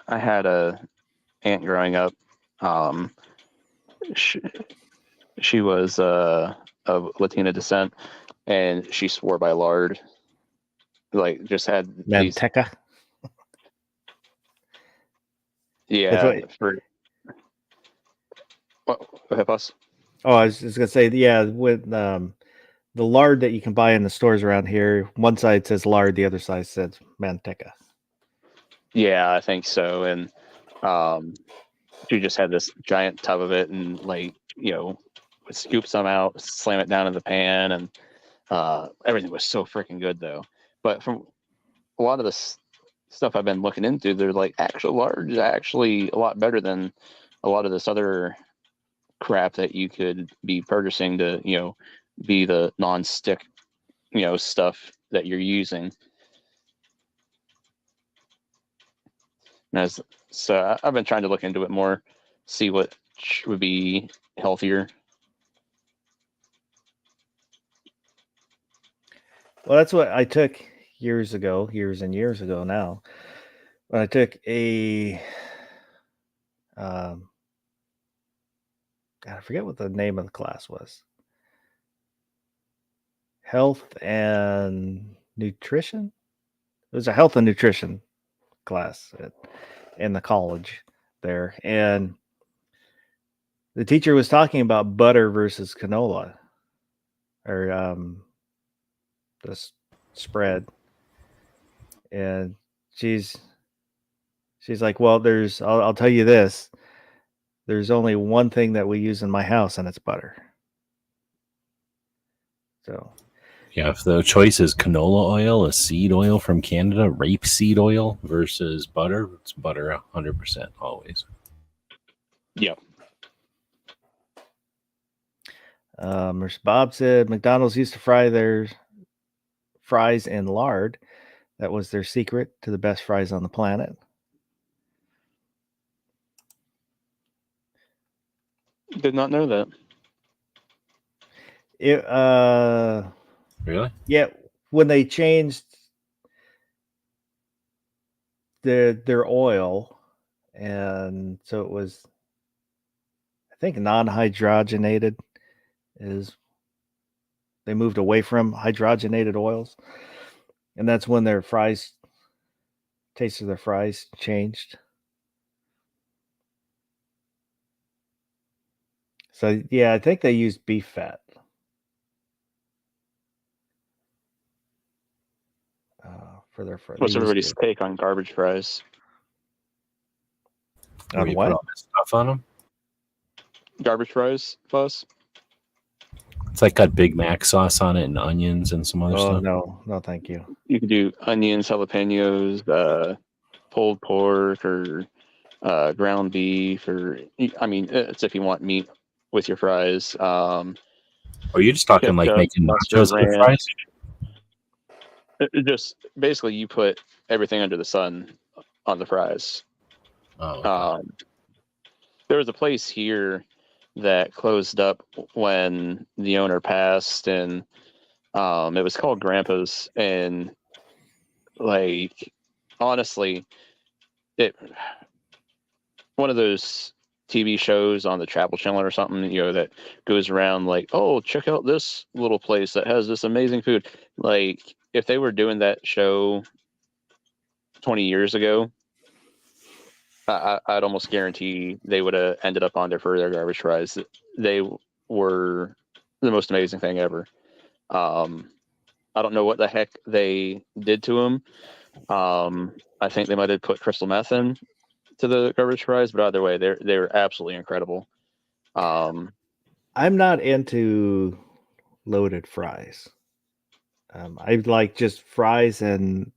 I had a aunt growing up. She was of Latina descent, and she swore by lard. Like, just had Manteca. Yeah. What, us? Oh, I was just gonna say, yeah, with the lard that you can buy in the stores around here, one side says lard, the other side says manteca. Yeah, I think so. And she just had this giant tub of it, and would scoop some out, slam it down in the pan, and everything was so freaking good though. But from a lot of this stuff I've been looking into, they're like actual lard is actually a lot better than a lot of this other crap that you could be purchasing to be the non-stick stuff that you're using. So I've been trying to look into it more, see what would be healthier. Well, that's what I took years and years ago now. When I took a God, I forget what the name of the class was. Health and nutrition. It was a health and nutrition class in the college there, and the teacher was talking about butter versus canola, or this spread, and she's like, well, I'll tell you this, there's only one thing that we use in my house, and it's butter. So yeah, if the choice is canola oil, a seed oil from Canada, rapeseed oil versus butter, it's butter 100% always. Yep. Mr. Bob said McDonald's used to fry their fries in lard. That was their secret to the best fries on the planet. Did not know that. Really? Yeah, when they changed their oil, and so it was, I think, non-hydrogenated. They moved away from hydrogenated oils, and that's when their taste of their fries changed. So yeah, I think they use beef fat. For their fries. What's everybody's take on garbage fries? Where On you what? put all this stuff on them. Garbage fries, Fuss? It's like got Big Mac sauce on it and onions and some other Oh stuff. no, thank you. You can do onions, jalapenos, pulled pork, or ground beef, or I mean, it's if you want meat with your fries. Or you're just talking like ketchup, making mustard, nachos with ranch. fries? Just basically, you put everything under the sun on the fries. Oh, okay. There was a place here that closed up when the owner passed, and it was called Grandpa's. And like, honestly, it one of those TV shows on the Travel Channel or something, that goes around like, oh, check out this little place that has this amazing food. Like, if they were doing that show 20 years ago, I'd almost guarantee they would have ended up on there for their garbage fries. They were the most amazing thing ever. I don't know what the heck they did to them. I think they might have put crystal meth in to the garbage fries, but either way, they're absolutely incredible. I'm not into loaded fries. I like just fries and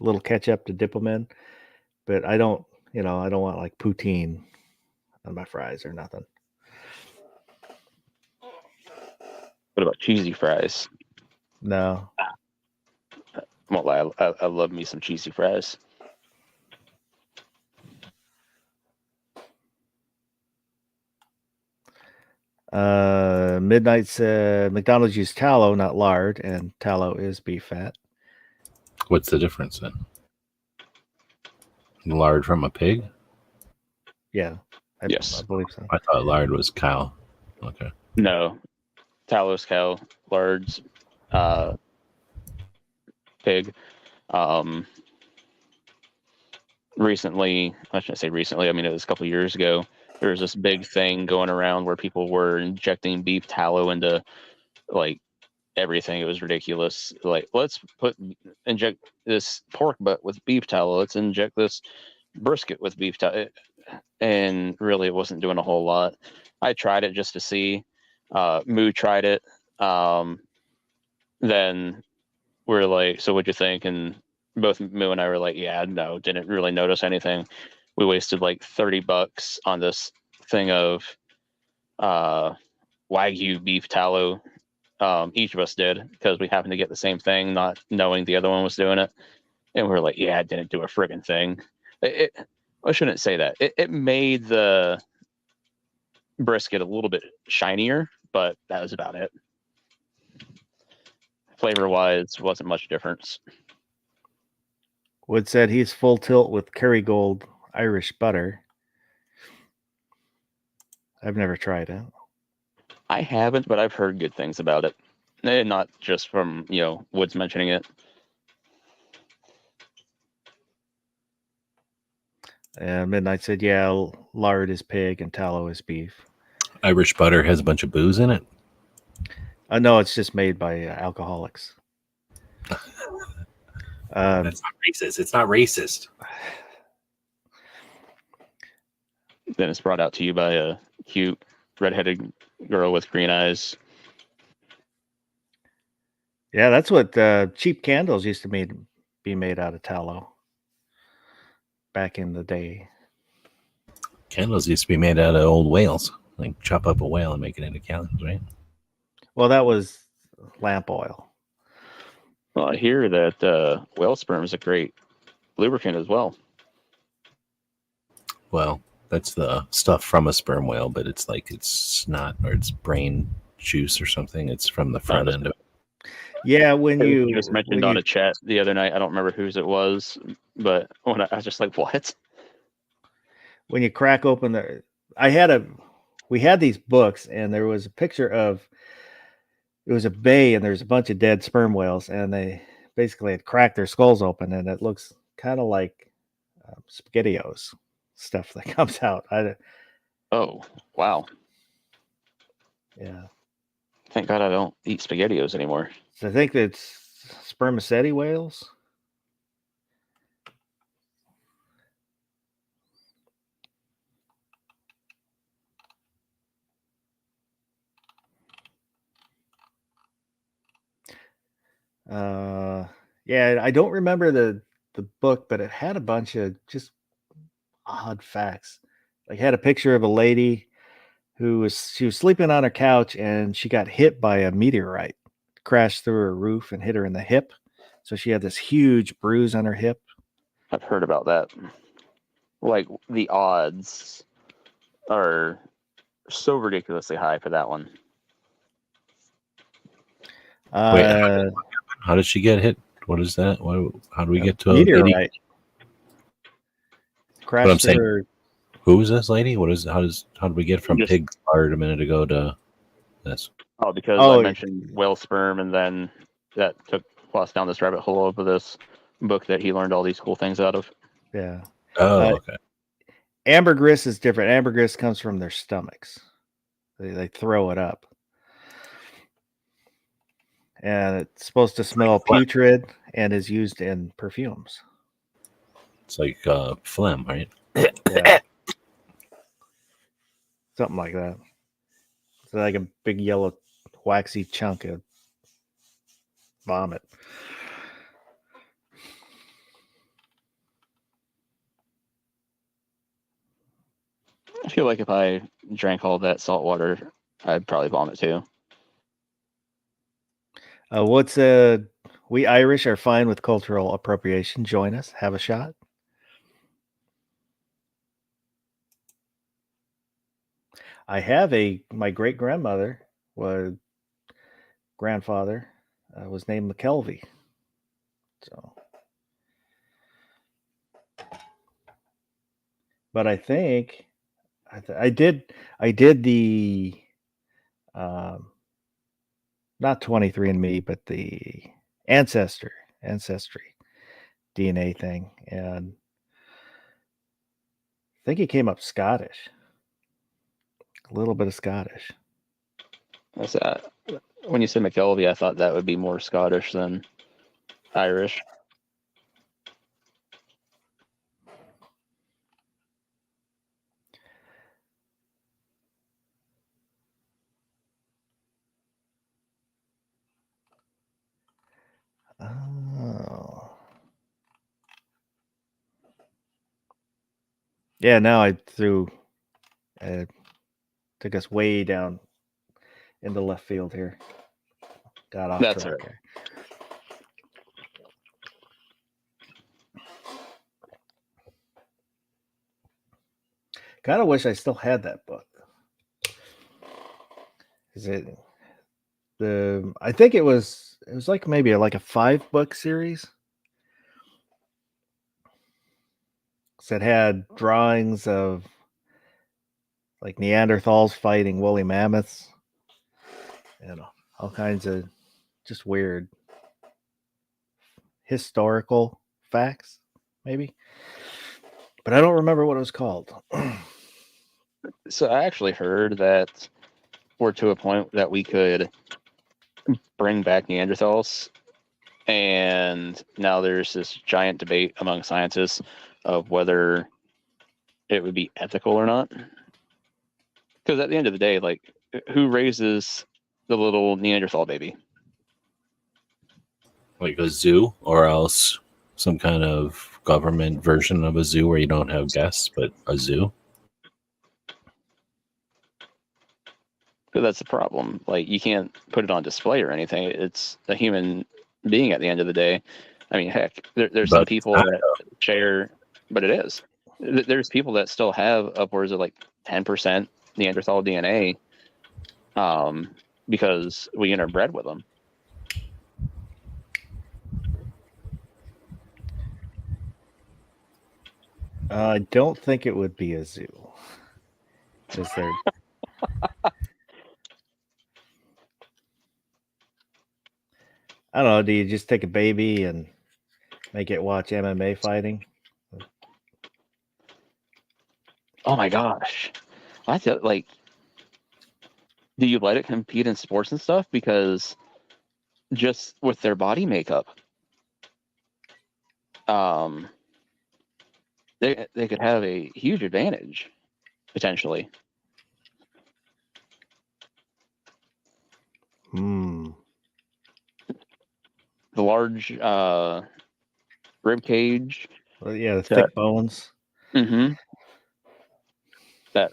a little ketchup to dip them in, but I don't want like poutine on my fries or nothing. What about cheesy fries? No. Well, I love me some cheesy fries. Midnight said McDonald's use tallow, not lard, and tallow is beef fat. What's the difference then? Lard from a pig? Yeah. Yes. I believe so. I thought lard was cow. Okay. No, tallow's cow, lard's pig. Recently, I shouldn't say recently, I mean, it was a couple of years ago, there was this big thing going around where people were injecting beef tallow into like everything. It was ridiculous. Like, let's inject this pork butt with beef tallow. Let's inject this brisket with beef tallow. And really, it wasn't doing a whole lot. I tried it just to see. Moo tried it. Then we're like, so what'd you think? And both Moo and I were like, yeah, no, didn't really notice anything. We wasted like $30 on this thing of Wagyu beef tallow. Each of us did, because we happened to get the same thing, not knowing the other one was doing it. And we were like, yeah, it didn't do a friggin' thing. I shouldn't say that. It made the brisket a little bit shinier, but that was about it. Flavor-wise, wasn't much difference. Wood said he's full tilt with Kerrygold Irish butter. I've never tried it. I haven't, but I've heard good things about it. And not just from, Woods mentioning it. And Midnight said, yeah, lard is pig and tallow is beef. Irish butter has a bunch of booze in it? No, it's just made by alcoholics. That's not racist. It's not racist. Then it's brought out to you by a cute redheaded girl with green eyes. Yeah, that's what cheap candles used to be made out of tallow back in the day. Candles used to be made out of old whales. Like chop up a whale and make it into candles, right? Well, that was lamp oil. Well, I hear that whale sperm is a great lubricant as well. Well, that's the stuff from a sperm whale, but it's like it's snot or it's brain juice or something. It's from the front end of it. Yeah, when you just mentioned on a chat the other night, I don't remember whose it was, but when I was just like, what? When you crack open we had these books, and there was a picture of, it was a bay, and there's a bunch of dead sperm whales, and they basically had cracked their skulls open, and it looks kind of like SpaghettiOs stuff that comes out. Oh, wow. Yeah. Thank God I don't eat SpaghettiOs anymore. So I think it's spermaceti whales. Yeah, I don't remember the book, but it had a bunch of just odd facts. Like had a picture of a lady who was sleeping on her couch and she got hit by a meteorite, crashed through her roof and hit her in the hip. So she had this huge bruise on her hip. I've heard about that. Like the odds are so ridiculously high for that one. How did she get hit? What is that? How do we get to a meteorite? lady? Crashed I'm through saying- her. Who is this lady? How did we get from Just- pig lard a minute ago to this? Oh, because Oh, I mentioned whale sperm, and then that took us down this rabbit hole of this book that he learned all these cool things out of. Yeah. Oh, okay. Ambergris is different. Ambergris comes from their stomachs. They throw it up. And it's supposed to smell putrid and is used in perfumes. It's like phlegm, right? Yeah. Something like that. It's like a big yellow waxy chunk of vomit. I feel like if I drank all that salt water, I'd probably vomit too. We Irish are fine with cultural appropriation. Join us. Have a shot. I have my great grandmother grandfather was named McKelvey. So, but I think I did the not 23andMe, but the ancestry DNA thing, and I think he came up Scottish. A little bit of Scottish. That's when you said McKelvey, I thought that would be more Scottish than Irish. Oh. Yeah, now I took us way down into left field here. Got off That's track right. here. Kind of wish I still had that book. I think it was like maybe like a 5-book series. So it had drawings of like Neanderthals fighting woolly mammoths. All kinds of just weird historical facts, maybe. But I don't remember what it was called. So I actually heard that we're to a point that we could bring back Neanderthals, and now there's this giant debate among scientists of whether it would be ethical or not. Because at the end of the day, like, who raises the little Neanderthal baby? Like a zoo, or else some kind of government version of a zoo where you don't have guests, but a zoo. Because that's the problem. Like, you can't put it on display or anything. It's a human being at the end of the day. I mean, heck, there's some But people that share, but it is. There's people that still have upwards of like 10% Neanderthal DNA, because we interbred with them. I don't think it would be a zoo. Just there. I don't know. Do you just take a baby and make it watch MMA fighting? Oh my gosh. I feel like do you let it compete in sports and stuff? Because just with their body makeup, they could have a huge advantage potentially. Hmm. The large rib cage. Well, yeah, the Yeah. thick bones. Mm-hmm. That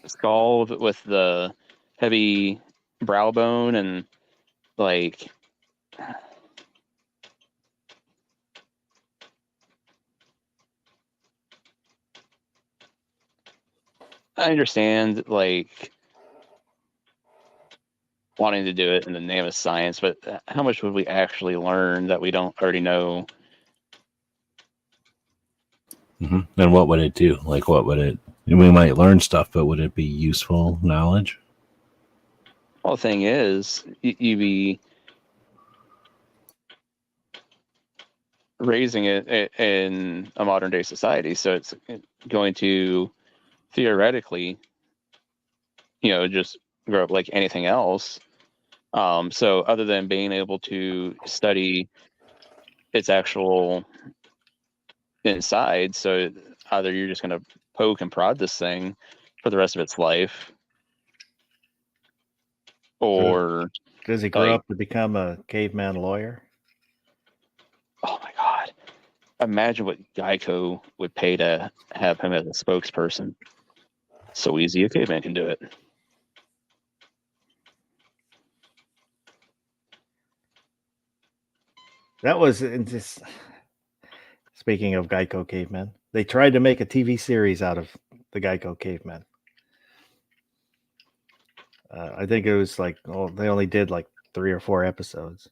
skull with the heavy brow bone and like I understand like wanting to do it in the name of science, but how much would we actually learn that we don't already know? And what would it do? Like, what would it? We might learn stuff, but would it be useful knowledge? Well, the thing is, you be raising it in a modern day society, so it's going to theoretically, just grow up like anything else. So other than being able to study its actual inside, so either you're just going to poke and prod this thing for the rest of its life, or Does he grow like, up to become a caveman lawyer? oh my god, imagine what Geico would pay to have him as a spokesperson. So easy a caveman can do it. That was in this. Speaking of Geico cavemen, they tried to make a TV series out of the Geico cavemen. I think it was like, they only did like 3 or 4 episodes.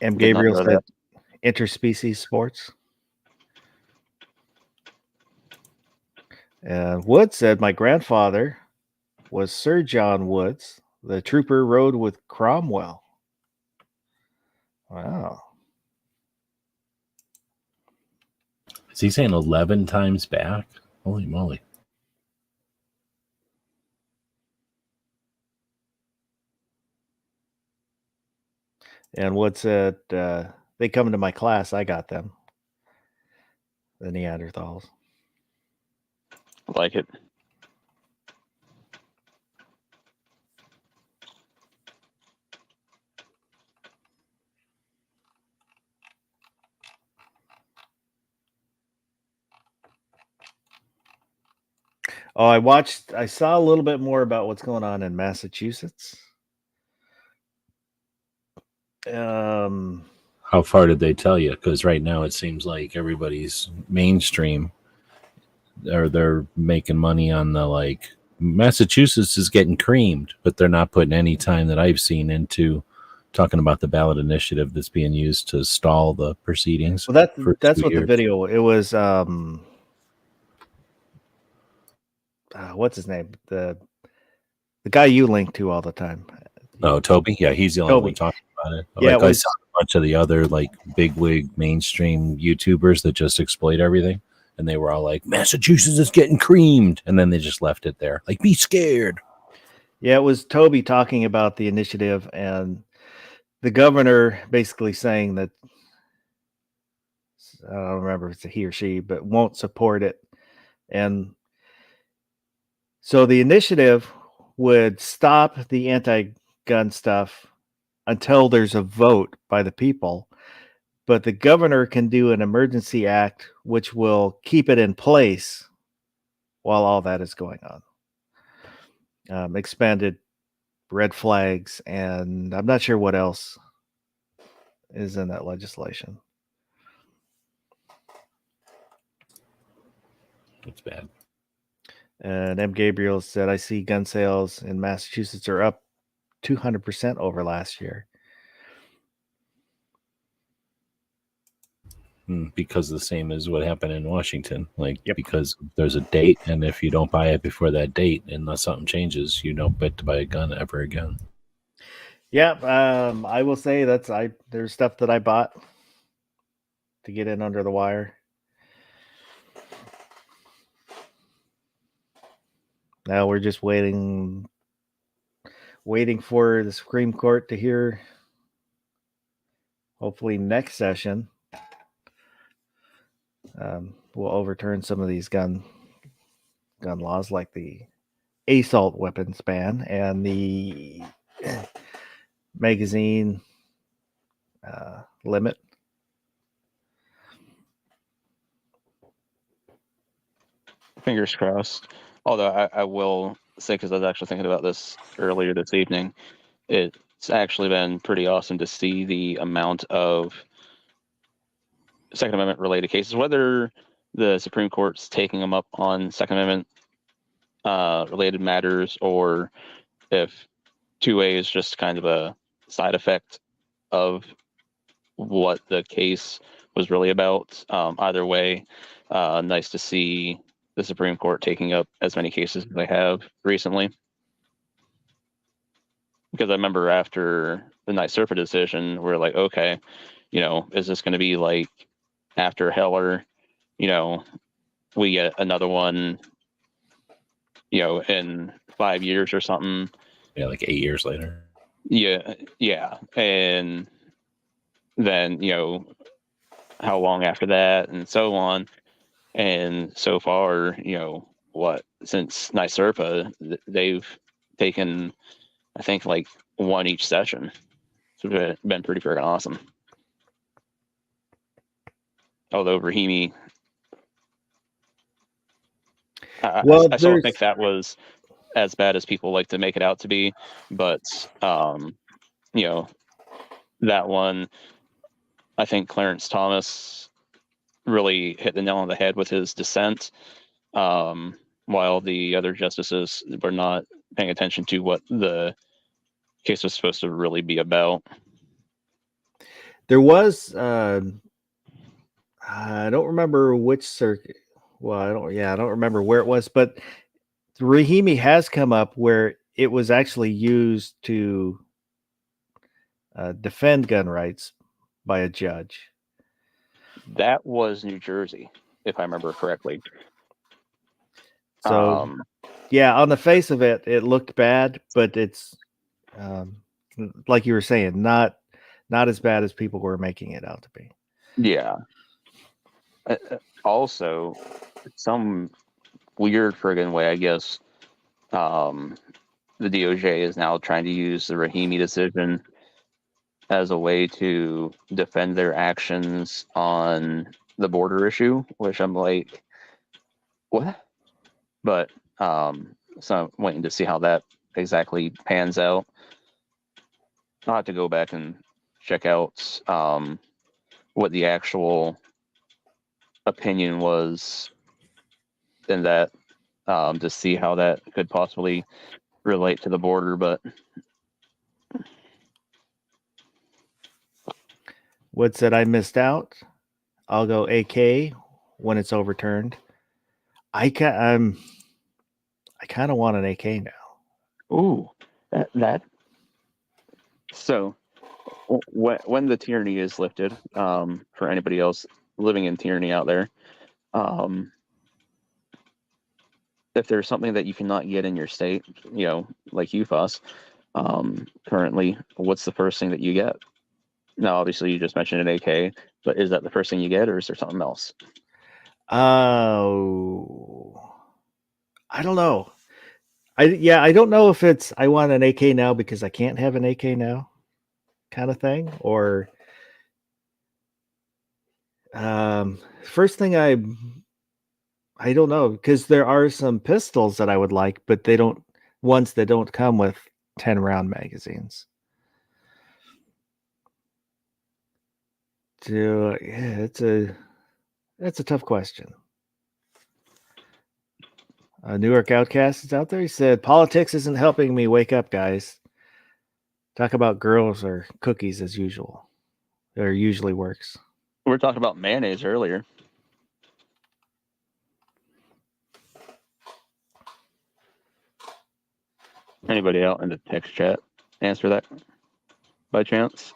M. Did not Gabriel know said that. interspecies sports. Woods said, my grandfather was Sir John Woods. The trooper rode with Cromwell. Wow. Is he saying 11 times back? Holy moly. And Woods said, they come into my class. I got them. The Neanderthals. I like it. Oh, I saw a little bit more about what's going on in Massachusetts. How far did they tell you? Because right now it seems like everybody's mainstream, or they're making money on the like. Massachusetts is getting creamed, but they're not putting any time that I've seen into talking about the ballot initiative that's being used to stall the proceedings. Well, for that's 2 what the years. video. It was. What's his name? The guy you link to all the time. Oh, Toby? Yeah, he's the only one talking about it. Yeah, like I saw a bunch of the other like bigwig mainstream YouTubers that just exploit everything, and they were all like, Massachusetts is getting creamed, and then they just left it there. Like, be scared. Yeah, it was Toby talking about the initiative and the governor basically saying that, I don't remember if it's a he or she, but won't support it. And so the initiative would stop the anti-gun stuff until there's a vote by the people. But the governor can do an emergency act which will keep it in place while all that is going on. Expanded red flags, and I'm not sure what else is in that legislation. It's bad. And M. Gabriel said, I see gun sales in Massachusetts are up 200% over last year. Because the same as what happened in Washington. Like, Yep. because there's a date, and if you don't buy it before that date, unless something changes, you don't get to buy a gun ever again. Yeah, I will say there's stuff that I bought to get in under the wire. Now we're just waiting for the Supreme Court to hear. Hopefully next session, we'll overturn some of these gun laws, like the assault weapons ban and the magazine limit. Fingers crossed. Although I will say, because I was actually thinking about this earlier this evening, it's actually been pretty awesome to see the amount of Second Amendment related cases, whether the Supreme Court's taking them up on Second Amendment related matters, or if 2A is just kind of a side effect of what the case was really about. Either way, nice to see the Supreme Court taking up as many cases as they have recently. Because I remember after the NYSERPA decision, we're like, okay, is this going to be like after Heller, we get another one, in 5 years or something. Yeah, like 8 years later. Yeah. And then, how long after that, and so on. And so far, since NYSERPA, they've taken, I think, like one each session. So it's been pretty freaking awesome. Although Rahimi, I still don't think that was as bad as people like to make it out to be. But, that one, I think Clarence Thomas really hit the nail on the head with his dissent, while the other justices were not paying attention to what the case was supposed to really be about. There was, I don't remember which circuit. Well, I don't remember where it was, but Rahimi has come up where it was actually used to defend gun rights by a judge. That was New Jersey, if I remember correctly. So, yeah, on the face of it, it looked bad, but it's like you were saying, not as bad as people were making it out to be. Yeah. Also, some weird friggin' way, I guess, the DOJ is now trying to use the Rahimi decision as a way to defend their actions on the border issue, which I'm like, what? But so I'm waiting to see how that exactly pans out. I'll have to go back and check out what the actual opinion was in that, to see how that could possibly relate to the border. But Wood said, I missed out. I'll go AK when it's overturned. I kind of want an AK now. Ooh, that. So when the tyranny is lifted, for anybody else living in tyranny out there, if there's something that you cannot get in your state, like UFOS, currently, what's the first thing that you get? Now, obviously, you just mentioned an AK, but is that the first thing you get, or is there something else? Oh, I don't know. I don't know if it's I want an AK now because I can't have an AK now kind of thing, or first thing I don't know, because there are some pistols that I would like, but ones that don't come with 10 round magazines. So yeah, that's a tough question. New York Outcast is out there. He said, politics isn't helping me wake up, guys. Talk about girls or cookies as usual. Or usually works. We were talking about mayonnaise earlier. Anybody out in the text chat answer that by chance?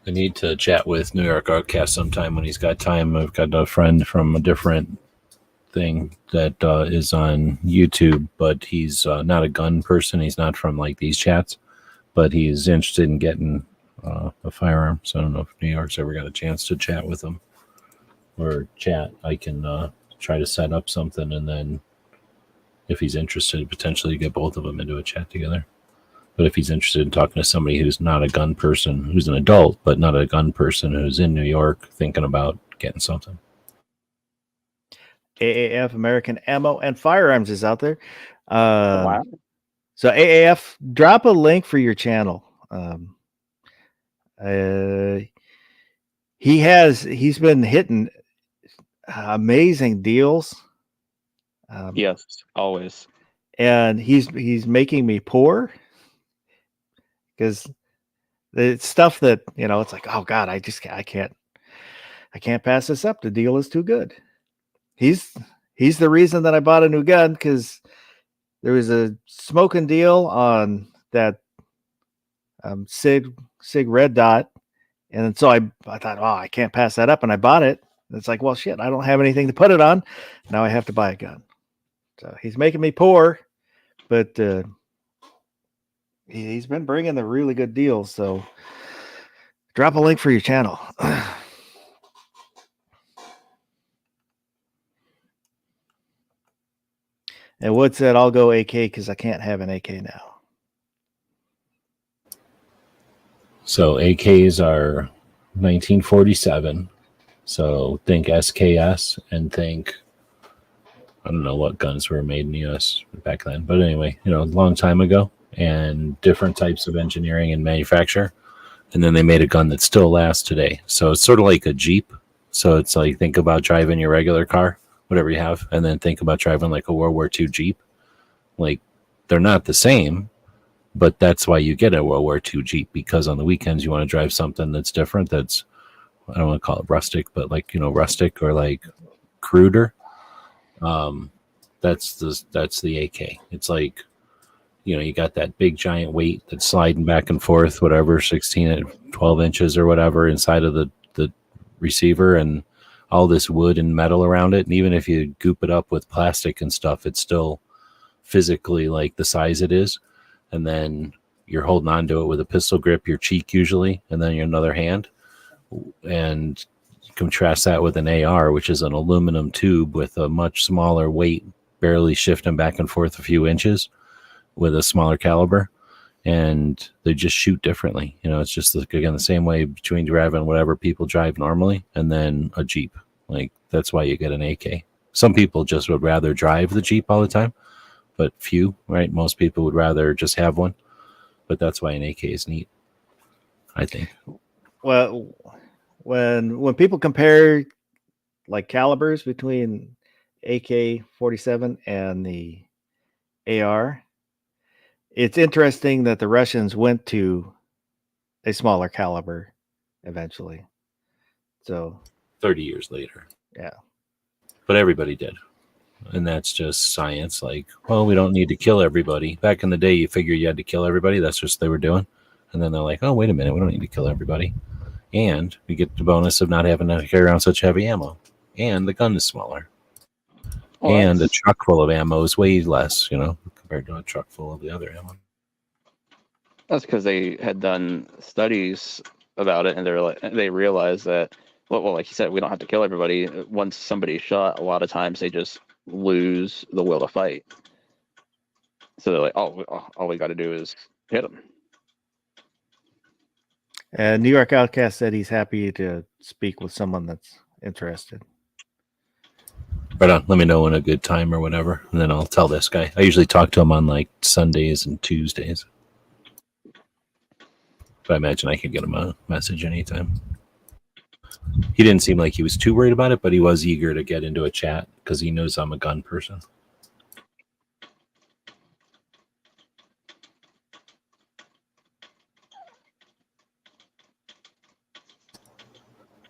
I need to chat with New York Outcast sometime when he's got time. I've got a friend from a different thing that is on YouTube, but he's not a gun person. He's not from like these chats, but he's interested in getting a firearm. So I don't know if New York's ever got a chance to chat with him or chat. I can try to set up something, and then if he's interested, potentially get both of them into a chat together. But if he's interested in talking to somebody who's not a gun person, who's an adult, but not a gun person, who's in New York thinking about getting something. AAF, American Ammo and Firearms, is out there. Wow. So AAF, drop a link for your channel. He's been hitting amazing deals. Yes, always. And he's making me poor because it's stuff that, you know, it's like, oh God, I can't pass this up. The deal is too good. He's the reason that I bought a new gun, because there was a smoking deal on that Sig Red Dot, and so I thought, oh, I can't pass that up, and I bought it. And it's like, well, shit, I don't have anything to put it on. Now I have to buy a gun. So he's making me poor, but he's been bringing the really good deals. So drop a link for your channel. And Wood said, I'll go AK because I can't have an AK now. So AKs are 1947. So think SKS and think, I don't know what guns were made in the US back then. But anyway, you know, a long time ago, and different types of engineering and manufacture. And then they made a gun that still lasts today. So it's sort of like a Jeep. So it's like, think about driving your regular car, whatever you have, and then think about driving like a World War II Jeep. Like, they're not the same, but that's why you get a World War II Jeep, because on the weekends you want to drive something that's different. That's, I don't want to call it rustic, but like, you know, rustic or like cruder. That's the AK. It's like, you know, you got that big giant weight that's sliding back and forth, whatever, 16 and 12 inches or whatever inside of the receiver, and all this wood and metal around it. And even if you goop it up with plastic and stuff, it's still physically like the size it is. And then you're holding on to it with a pistol grip, your cheek usually, and then your another hand. And contrast that with an AR, which is an aluminum tube with a much smaller weight, barely shifting back and forth a few inches, with a smaller caliber. And they just shoot differently. You know, it's just, again, the same way between driving whatever people drive normally and then a Jeep. Like, that's why you get an AK. Some people just would rather drive the Jeep all the time, but few, right? Most people would rather just have one. But that's why an AK is neat, I think. Well, when people compare like calibers between AK-47 and the AR, it's interesting that the Russians went to a smaller caliber eventually. So 30 years later. Yeah. But everybody did. And that's just science. Like, well, we don't need to kill everybody. Back in the day, you figure you had to kill everybody. That's just what they were doing. And then they're like, oh, wait a minute. We don't need to kill everybody. And we get the bonus of not having to carry around such heavy ammo. And the gun is smaller. Well, and a truck full of ammo is way less, you know, compared to a truck full of the other ammo. That's because they had done studies about it, and they realized that, well, like you said, we don't have to kill everybody. Once somebody's shot, a lot of times they just lose the will to fight. So they're like, all we got to do is hit them. And New York Outcast said he's happy to speak with someone that's interested. Right on. Let me know when a good time or whatever, and then I'll tell this guy. I usually talk to him on like Sundays and Tuesdays. But I imagine I could get him a message anytime. He didn't seem like he was too worried about it, but he was eager to get into a chat because he knows I'm a gun person.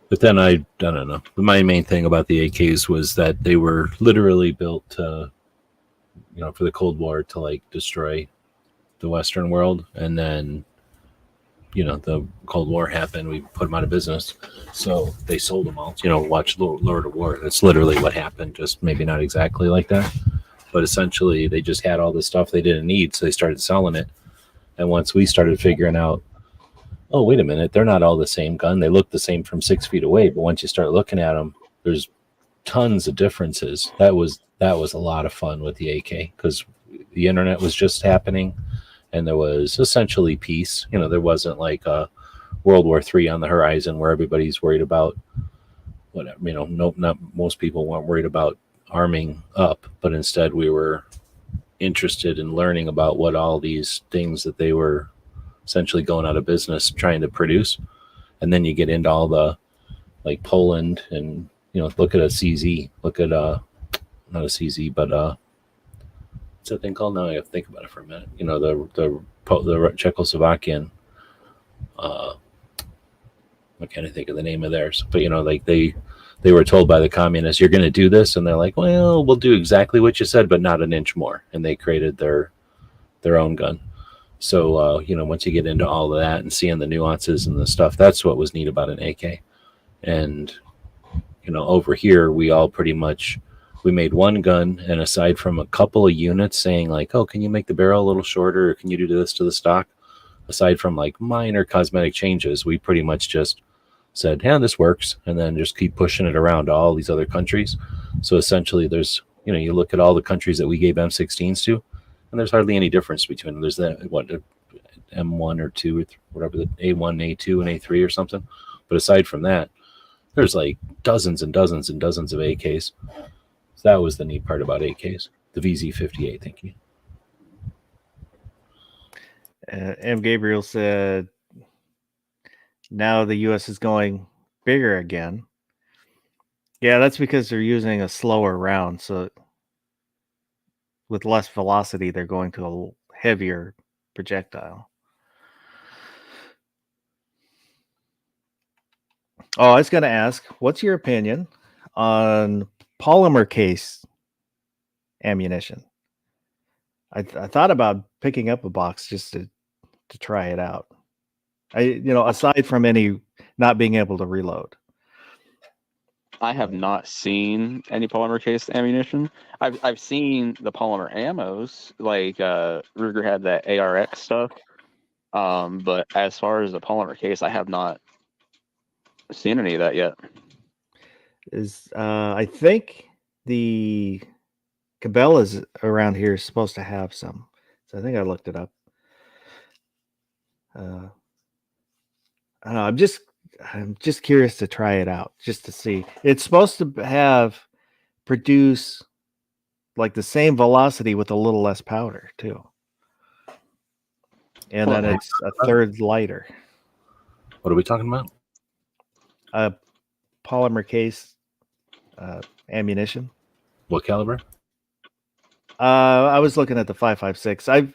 But then I don't know. My main thing about the AKs was that they were literally built to, you know, for the Cold War to like destroy the Western world. And then the Cold War happened, we put them out of business. So they sold them all. Watch Lord of War. That's literally what happened. Just maybe not exactly like that, but essentially they just had all the stuff they didn't need, so they started selling it. And once we started figuring out, oh, wait a minute, they're not all the same gun. They look the same from 6 feet away, but once you start looking at them, there's tons of differences. That was a lot of fun with the AK because the internet was just happening, and there was essentially peace. There wasn't like a World War III on the horizon where everybody's worried about whatever. Nope, not most people weren't worried about arming up, but instead we were interested in learning about what all these things that they were essentially going out of business trying to produce. And then you get into all the like Poland and look at a CZ, look at not a CZ, but what's that thing called now? I have to think about it for a minute. The Czechoslovakian, I can't think of the name of theirs, but like they were told by the communists, you're going to do this, and they're like, well, we'll do exactly what you said, but not an inch more. And they created their own gun. So once you get into all of that and seeing the nuances and the stuff, that's what was neat about an AK. And over here we all pretty much we made one gun, and aside from a couple of units saying like, oh, can you make the barrel a little shorter, or can you do this to the stock, aside from like minor cosmetic changes, we pretty much just said, yeah, this works, and then just keep pushing it around to all these other countries. So essentially there's you look at all the countries that we gave M16s to, and there's hardly any difference between them. There's that M1 or 2 or whatever, the A1, A2, and A3 or something. But aside from that, there's like dozens and dozens and dozens of AKs. So that was the neat part about AKs. The VZ58, thank you. M. Gabriel said, now the U.S. is going bigger again. Yeah, that's because they're using a slower round. So with less velocity, they're going to a heavier projectile. Oh, I was going to ask, what's your opinion on polymer case ammunition? I thought about picking up a box just to try it out. Aside from any not being able to reload. I have not seen any polymer case ammunition. I've seen the polymer ammos, like Ruger had that ARX stuff. But as far as the polymer case, I have not seen any of that yet. I think the Cabela's around here is supposed to have some. So I think I looked it up. I don't know. I'm just curious to try it out, just to see. It's supposed to produce like the same velocity with a little less powder too. And then it's a third lighter. What are we talking about? Polymer case ammunition. What caliber? I was looking at the 5.56.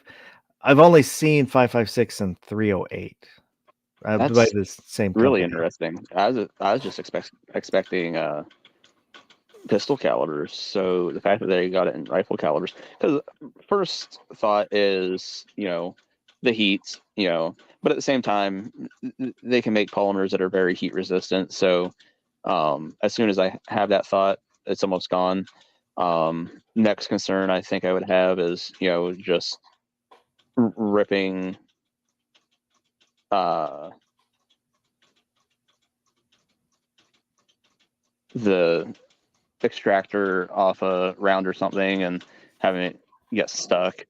I've only seen 5.56 and 308. That's by the same really company. interesting. I was just expecting pistol calibers. So the fact that they got it in rifle calibers, because first thought is the heat, but at the same time they can make polymers that are very heat resistant. So as soon as I have that thought, it's almost gone. Next concern I think I would have is just ripping the extractor off a round or something and having it get stuck.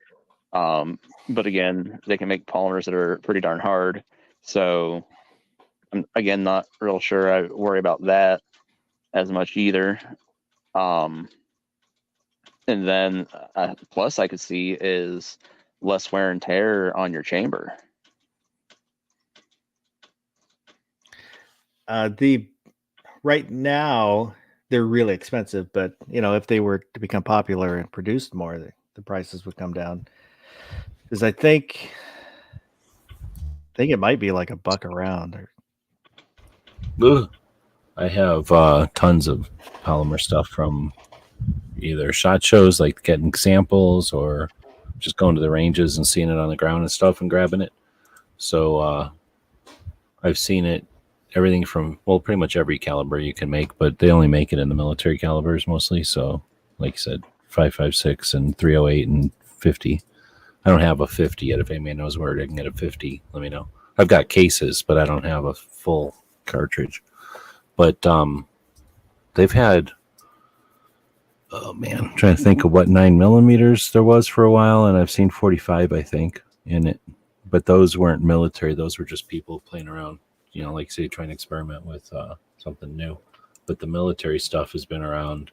But again, they can make polymers that are pretty darn hard. So I'm again not real sure I worry about that as much either. And then plus I could see is less wear and tear on your chamber. Right now they're really expensive, but if they were to become popular and produced more, the prices would come down. Because I think it might be like $1 a round. I have tons of polymer stuff from either SHOT Shows, like getting samples, or just going to the ranges and seeing it on the ground and stuff and grabbing it. So I've seen it, everything from, well, pretty much every caliber you can make, but they only make it in the military calibers mostly. So, like you said, 5.56 and 308 and 50. I don't have a 50 yet. If anybody knows where I can get a 50, let me know. I've got cases, but I don't have a full cartridge. But they've had, oh man, I'm trying to think of what 9mm there was for a while, and I've seen 45, I think, in it. But those weren't military; those were just people playing around. You know, like say trying to experiment with something new. But the military stuff has been around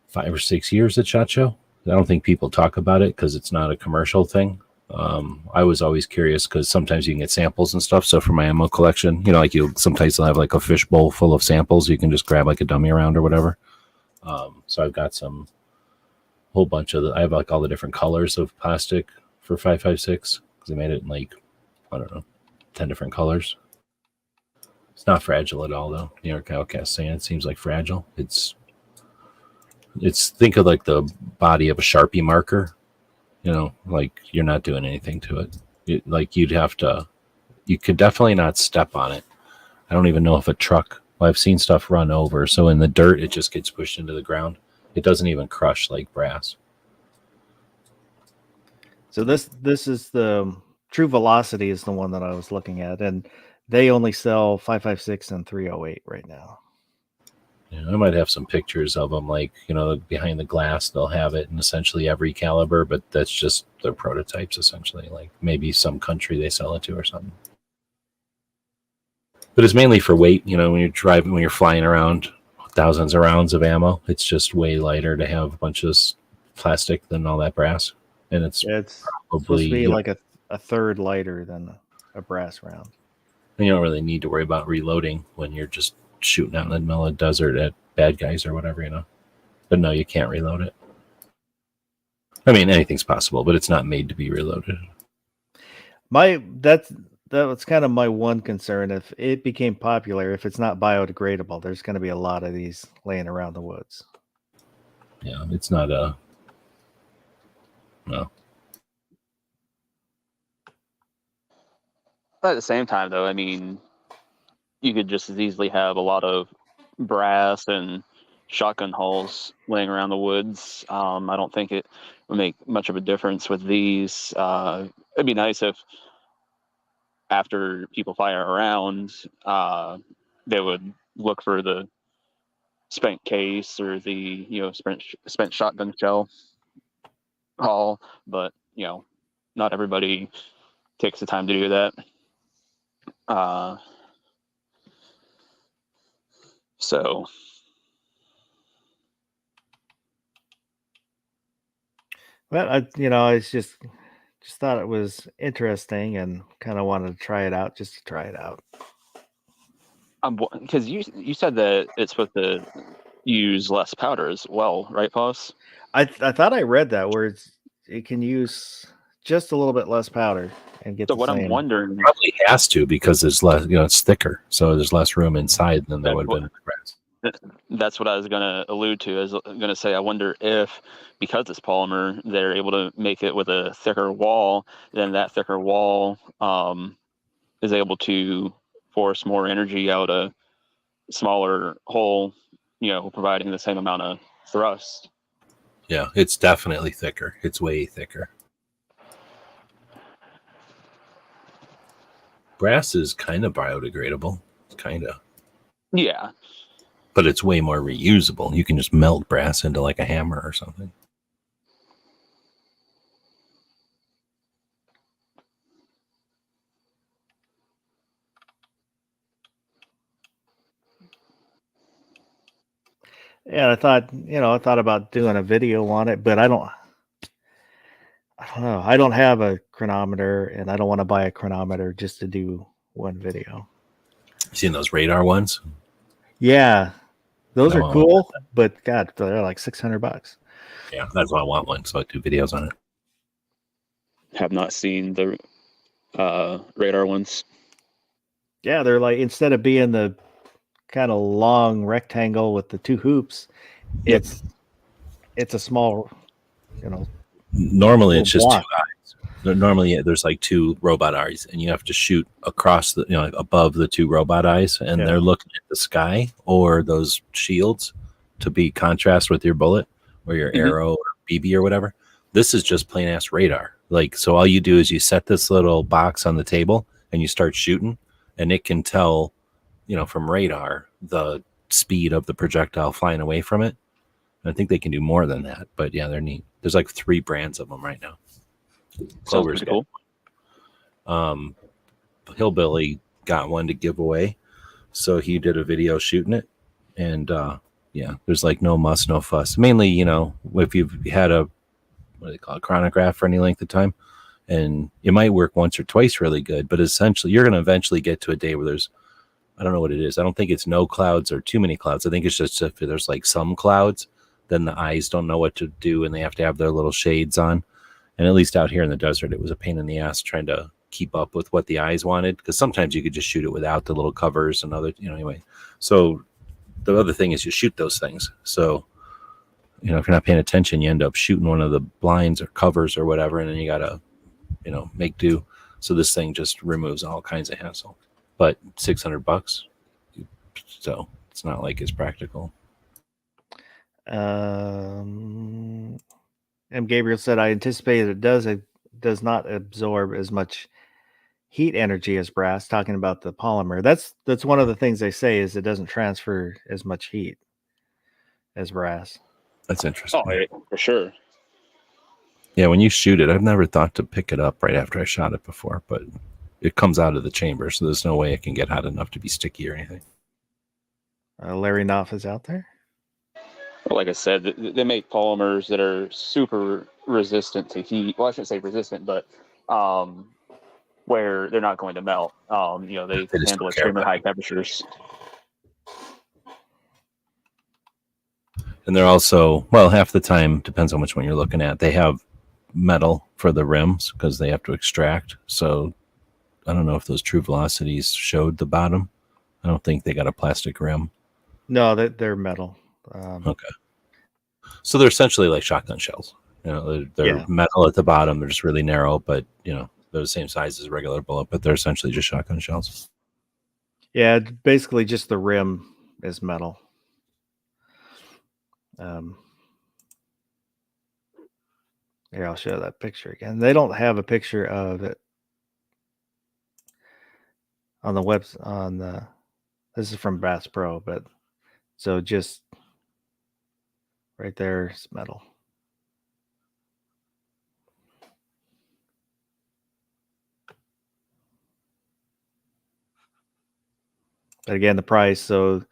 5 or 6 years at SHOT Show. I don't think people talk about it because it's not a commercial thing. I was always curious because sometimes you can get samples and stuff. So for my ammo collection, you know, like you sometimes they'll have like a fish bowl full of samples. You can just grab like a dummy round or whatever. So I've got some whole bunch of I have like all the different colors of plastic for 5.56 because they made it in like, I don't know, 10 different colors. It's not fragile at all though. New York Outcast saying it seems like fragile. It's think of like the body of a Sharpie marker, you know, like you're not doing anything to it. Like you could definitely not step on it. I don't even know if a truck, well, I've seen stuff run over. So in the dirt, it just gets pushed into the ground. It doesn't even crush like brass. So this is the True Velocity is the one that I was looking at, and they only sell 5.56 and 308 right now. Yeah, I might have some pictures of them, like, you know, behind the glass, they'll have it in essentially every caliber, but that's just their prototypes, essentially. Like maybe some country they sell it to or something. But it's mainly for weight, you know, when you're flying around thousands of rounds of ammo, it's just way lighter to have a bunch of plastic than all that brass. And it's supposed to be like a third lighter than a brass round. And you don't really need to worry about reloading when you're just shooting out in the middle of the desert at bad guys or whatever, you know. But no, you can't reload it. I mean, anything's possible, but it's not made to be reloaded. That was kind of my one concern. If it became popular, if it's not biodegradable, there's going to be a lot of these laying around the woods. Yeah, it's not a no. But at the same time, though, I mean, you could just as easily have a lot of brass and shotgun hulls laying around the woods. I don't think it would make much of a difference with these. It'd be nice if after people fire around, they would look for the spent case or the, you know, spent shotgun shell hull, but, you know, not everybody takes the time to do that. So well, I just thought it was interesting and kind of wanted to try it out just to try it out. Because you said that it's supposed to use less powder as well, right, Foss? I thought I read that where it can use just a little bit less powder and get. So the what same. I'm wondering, probably has to because there's less, you know, it's thicker, so there's less room inside than there would have been in the brass. That's what I was going to allude to. I was going to say, I wonder if, because it's polymer, they're able to make it with a thicker wall, then that thicker wall is able to force more energy out a smaller hole, you know, providing the same amount of thrust. Yeah, it's definitely thicker. It's way thicker. Brass is kind of biodegradable, kind of. Yeah. But it's way more reusable. You can just melt brass into like a hammer or something. Yeah, I thought about doing a video on it, but I don't know. I don't have a chronometer, and I don't want to buy a chronometer just to do one video. You seen those radar ones? Yeah, those No, are cool, but God, they're like $600. Yeah, that's why I want one, so I do videos on it. Have not seen the radar ones. Yeah, they're like, instead of being the kind of long rectangle with the two hoops, it's a small, Normally it's just block. 2 eyes. Normally, there's like two robot eyes, and you have to shoot across the, like above the two robot eyes, and they're looking at the sky or those shields to be contrast with your bullet or your arrow or BB or whatever. This is just plain ass radar. Like, so all you do is you set this little box on the table and you start shooting, and it can tell, from radar the speed of the projectile flying away from it. I think they can do more than that, but yeah, they're neat. There's like 3 brands of them right now. Sounds pretty cool. Hillbilly got one to give away, so he did a video shooting it, and there's like no muss, no fuss. Mainly, if you've had a what do they call it, chronograph for any length of time, and it might work once or twice really good, but essentially you're going to eventually get to a day where there's, I don't know what it is. I don't think it's no clouds or too many clouds. I think it's just if there's like some clouds, then the eyes don't know what to do and they have to have their little shades on. And at least out here in the desert, it was a pain in the ass trying to keep up with what the eyes wanted, because sometimes you could just shoot it without the little covers and other, anyway. So the other thing is you shoot those things. So, if you're not paying attention, you end up shooting one of the blinds or covers or whatever, and then you got to, make do. So this thing just removes all kinds of hassle. But $600, so it's not like it's practical. M. Gabriel said, I anticipate it does not absorb as much heat energy as brass, talking about the polymer. That's one of the things they say is it doesn't transfer as much heat as brass. That's interesting. Oh, yeah, for sure. Yeah, when you shoot it, I've never thought to pick it up right after I shot it before, but it comes out of the chamber, so there's no way it can get hot enough to be sticky or anything. Larry Knopf is out there. Like I said, they make polymers that are super resistant to heat. Well, I shouldn't say resistant, but where they're not going to melt. They handle extremely high temperatures. And they're also, well, half the time, depends on which one you're looking at, they have metal for the rims because they have to extract. So I don't know if those True Velocities showed the bottom. I don't think they got a plastic rim. No, they're metal. Okay. So they're essentially like shotgun shells. They're metal at the bottom. They're just really narrow, but, they're the same size as a regular bullet, but they're essentially just shotgun shells. Yeah, basically just the rim is metal. Here, I'll show that picture again. They don't have a picture of it on the web. This is from Bass Pro, but so just right there, it's metal. But again, the price. So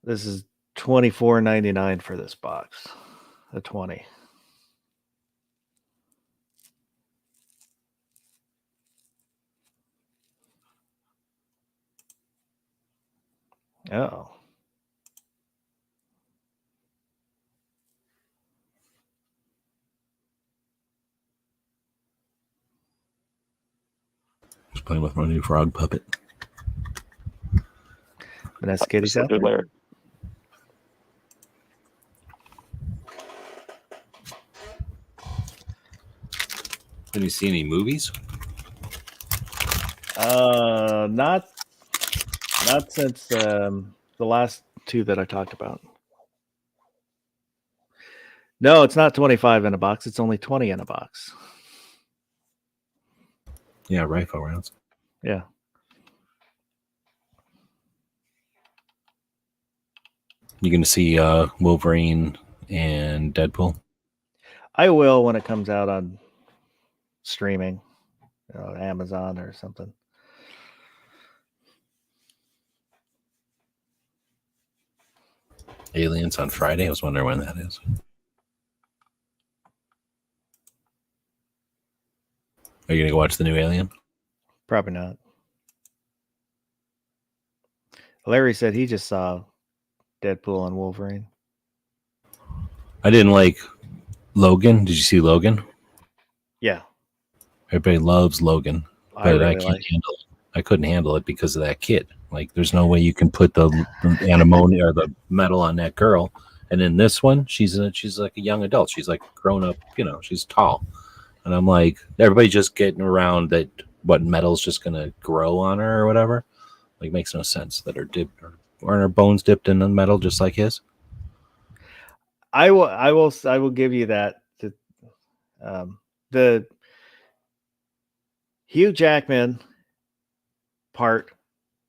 this is $24.99 for this box. A 20. Oh. Just playing with my new frog puppet. Vanessa Kitty's out there. Have you seen any movies? Not since the last 2 that I talked about. No, it's not 25 in a box. It's only 20 in a box. Yeah, rifle rounds. Yeah. You going to see Wolverine and Deadpool? I will when it comes out on streaming, Amazon or something. Aliens on Friday. I was wondering when that is. Are you going to go watch the new Alien? Probably not. Larry said he just saw Deadpool and Wolverine. I didn't like Logan. Did you see Logan? Yeah. Everybody loves Logan, but really I can't handle it. I couldn't handle it because of that kid. Like, there's no way you can put the antimony or the metal on that girl. And in this one, she's like a young adult. She's like grown up, she's tall. And I'm like, everybody just getting around that what metal's just gonna grow on her or whatever. Like, makes no sense that aren't her bones dipped in the metal just like his? I will give you that. The Hugh Jackman part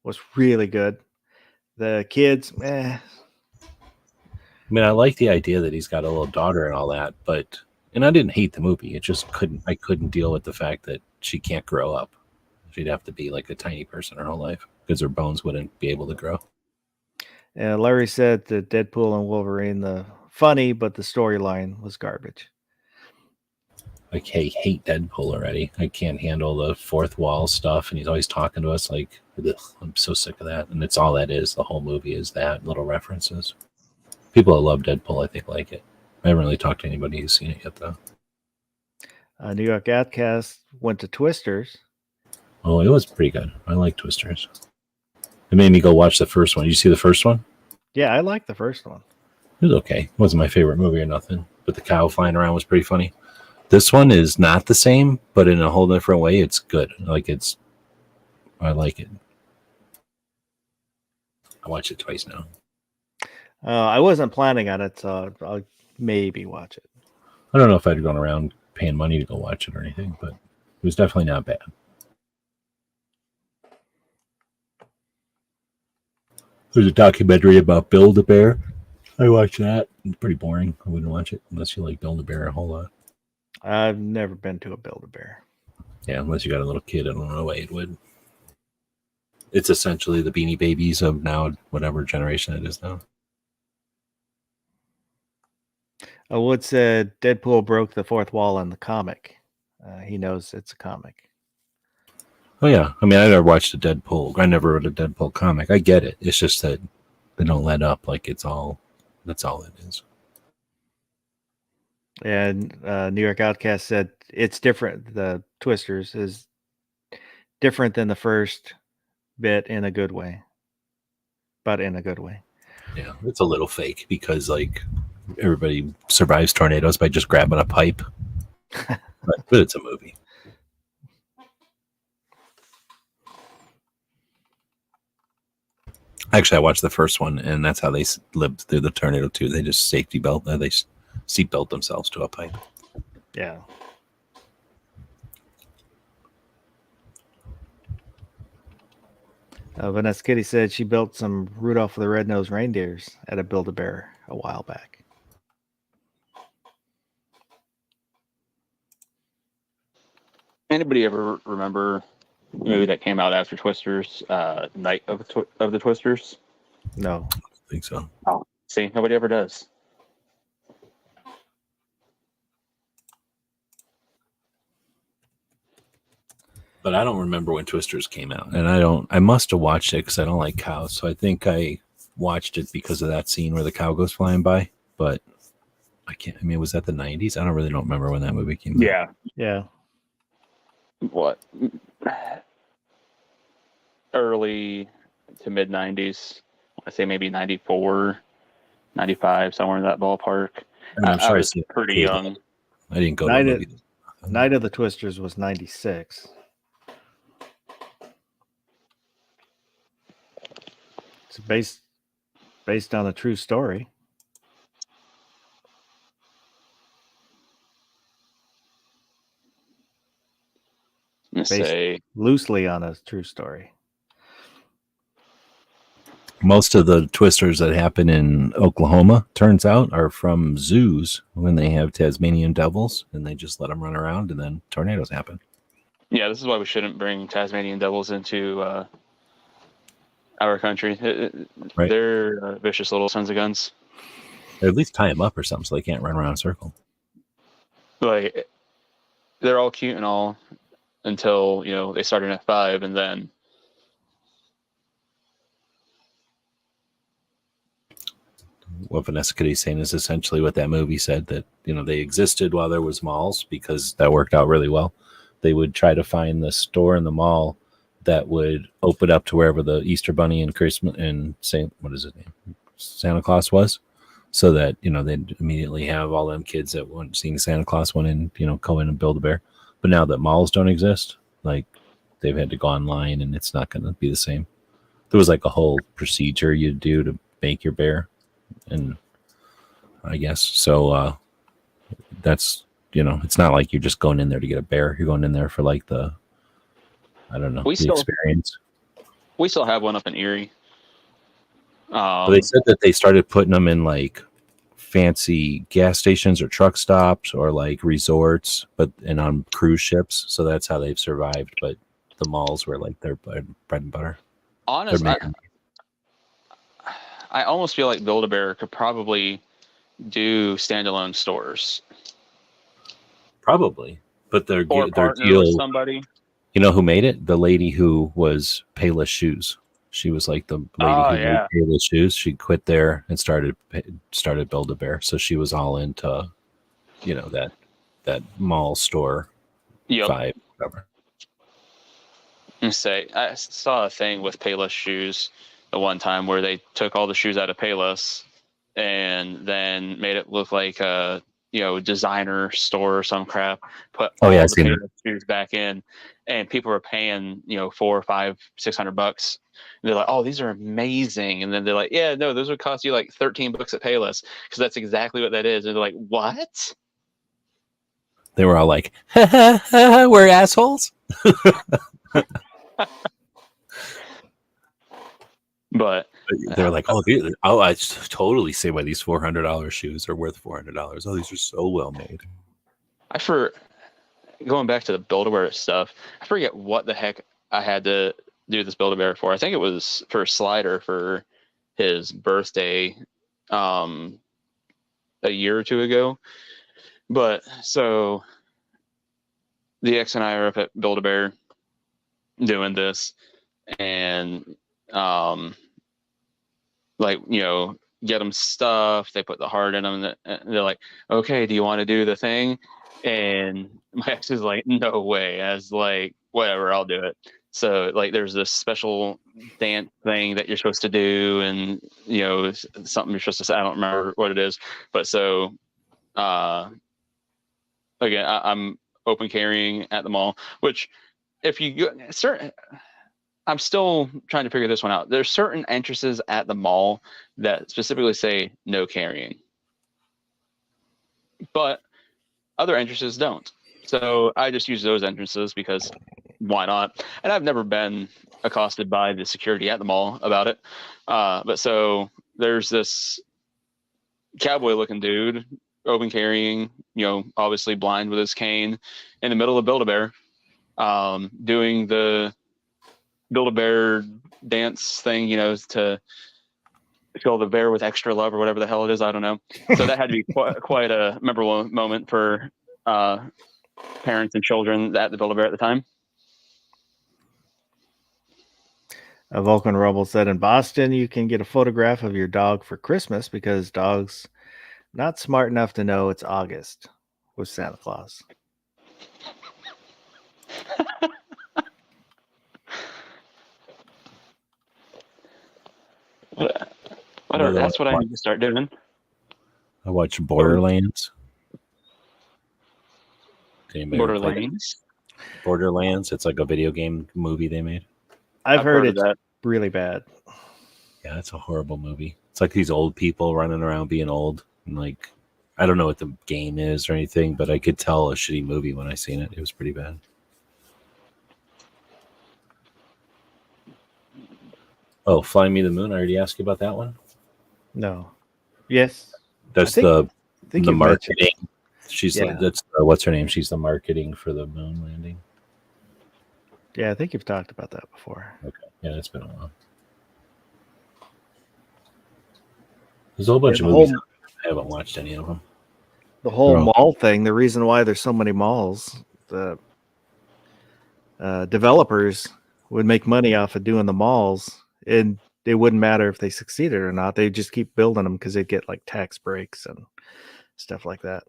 was really good. The kids, I mean, I like the idea that he's got a little daughter and all that, and I didn't hate the movie. It just I couldn't deal with the fact that she can't grow up. She'd have to be like a tiny person her whole life because her bones wouldn't be able to grow. Larry said that Deadpool and Wolverine, the funny, but the storyline was garbage. I hate Deadpool already. I can't handle the fourth wall stuff, and he's always talking to us like, ugh, I'm so sick of that. And it's all that is. The whole movie is that, little references. People that love Deadpool, I think, like it. I haven't really talked to anybody who's seen it yet, though. New York Outcast went to Twisters. Oh, it was pretty good. I like Twisters. It made me go watch the first one. Did you see the first one? Yeah, I like the first one. It was okay. It wasn't my favorite movie or nothing, but the cow flying around was pretty funny. This one is not the same, but in a whole different way. It's good. I like it. I watched it twice now. I wasn't planning on it, so I'll maybe watch it. I don't know if I'd gone around paying money to go watch it or anything, but it was definitely not bad. There's a documentary about Build-A-Bear. I watched that. It's pretty boring. I wouldn't watch it unless you like Build-A-Bear a whole lot. I've never been to a Build-A-Bear. Yeah, unless you got a little kid. I don't know why it would. It's essentially the Beanie Babies of now, whatever generation it is now. Wood said Deadpool broke the fourth wall in the comic. He knows it's a comic. Oh, yeah. I mean, I never watched a Deadpool. I never read a Deadpool comic. I get it. It's just that they don't let up. Like, that's all it is. And New York Outcast said it's different. The Twisters is different than the first bit in a good way. But in a good way. Yeah, it's a little fake because, like, everybody survives tornadoes by just grabbing a pipe. but it's a movie. Actually, I watched the first one, and that's how they lived through the tornado too. They just they seatbelt themselves to a pipe. Yeah. Vanessa Kitty said she built some Rudolph the Red-Nosed Reindeers at a Build-A-Bear a while back. Anybody ever remember the movie that came out after Twisters, Night of the Twisters? No. I think so. Oh, see, nobody ever does. But I don't remember when Twisters came out, and I must have watched it because I don't like cows. So I think I watched it because of that scene where the cow goes flying by. But I can't. I mean, was that the 90s? I don't remember when that movie came out. Yeah. What? Early to mid 90s. I say maybe 94, 95, somewhere in that ballpark. And I'm sure I was pretty young. I didn't go to the movie. Night of the Twisters was 96. It's based on a true story. Say loosely on a true story. Most of the Twisters that happen in Oklahoma, turns out, are from zoos when they have Tasmanian devils, and they just let them run around, and then tornadoes happen. Yeah, this is why we shouldn't bring Tasmanian devils into our country. Right. They're vicious little sons of guns. Or at least tie them up or something so they can't run around in a circle. Like, they're all cute and all until, they start in F5, and then what Vanessa Kitty's saying is essentially what that movie said, that they existed while there was malls because that worked out really well. They would try to find the store in the mall that would open up to wherever the Easter Bunny and Christmas and Santa Claus was. so that they'd immediately have all them kids that weren't seeing Santa Claus went in, go in and Build-A-Bear. But now that malls don't exist, like they've had to go online, and it's not going to be the same. There was like a whole procedure you'd do to make your bear, and I guess so. That's it's not like you're just going in there to get a bear. You're going in there for like the experience. We still have one up in Erie. But they said that they started putting them in like fancy gas stations or truck stops or like resorts, and on cruise ships. So that's how they've survived. But the malls were like their bread and butter. Honestly, I almost feel like Build-A-Bear could probably do standalone stores. Probably, but their partner deal. With somebody. You know who made it? The lady who was Payless Shoes. She was like the lady who made Payless Shoes. She quit there and started Build-A-Bear. So she was all into, that mall store vibe, whatever. I saw a thing with Payless Shoes the one time where they took all the shoes out of Payless and then made it look like a designer store or some crap. Put all the Payless shoes back in, and people were paying $400, $500, $600. And they're like, "Oh, these are amazing!" And then they're like, "Yeah, no, those would cost you like $13 at Payless because that's exactly what that is." And they're like, "What?" They were all like, ha, ha, ha, "We're assholes." But they're like, "Oh, I totally say why these $400 shoes are worth $400. Oh, these are so well made." Going back to the Build-A-Bear stuff, I forget what the heck I had to do this Build-A-Bear for. I think it was for Slider for his birthday a year or two ago. But so the X and I are up at Build-A-Bear doing this, and get them stuff. They put the heart in them, and they're like, "Okay, do you want to do the thing?" And my ex is like, "No way." I was like, "Whatever, I'll do it." So like, there's this special dance thing that you're supposed to do, and something you're supposed to say. I don't remember what it is, but so again, I'm open carrying at the mall, which if you go I'm still trying to figure this one out. There's certain entrances at the mall that specifically say no carrying, but other entrances don't. So I just use those entrances because why not? And I've never been accosted by the security at the mall about it. But so there's this cowboy looking dude, open carrying, obviously blind with his cane, in the middle of Build-A-Bear, doing the Build-A-Bear dance thing, to fill the bear with extra love or whatever the hell it is. I don't know. So that had to be quite a memorable moment for parents and children at the Build-A-Bear at the time. Vulcan Rubble said, in Boston, you can get a photograph of your dog for Christmas because dogs not smart enough to know it's August with Santa Claus. That's what I need to start doing. I watch Borderlands. Borderlands. It's like a video game movie they made. I've heard it's really bad. Yeah, it's a horrible movie. It's like these old people running around being old. And like, I don't know what the game is or anything, but I could tell a shitty movie when I seen it. It was pretty bad. Oh, Fly Me to the Moon. I already asked you about that one. No. Yes. That's the marketing. That's what's her name? She's the marketing for the moon landing. Yeah, I think you've talked about that before. Okay. Yeah, it's been a while. There's a whole bunch of movies. I haven't watched any of them. The whole mall thing, the reason why there's so many malls, the developers would make money off of doing the malls, and it wouldn't matter if they succeeded or not. They'd just keep building them because they'd get like tax breaks and stuff like that.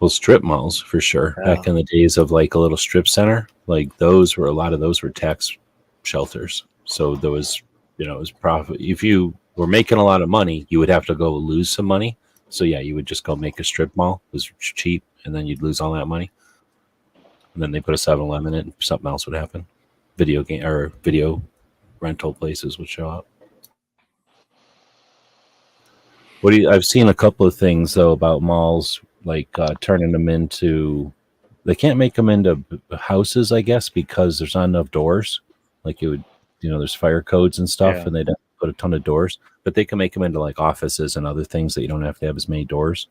Well, strip malls for sure. Yeah. Back in the days of like a little strip center, like a lot of those were tax shelters. So there was, it was profit. If you were making a lot of money, you would have to go lose some money So yeah, you would just go make a strip mall. It was cheap, and then you'd lose all that money. And then they put a 7-Eleven in it, and something else would happen. Video rental places would show up. I've seen a couple of things though about malls, like turning them into. They can't make them into houses, I guess, because there's not enough doors. Like it would, there's fire codes and stuff, Yeah. and they'd have to put a ton of doors. But they can make them into like offices and other things that you don't have to have as many doors.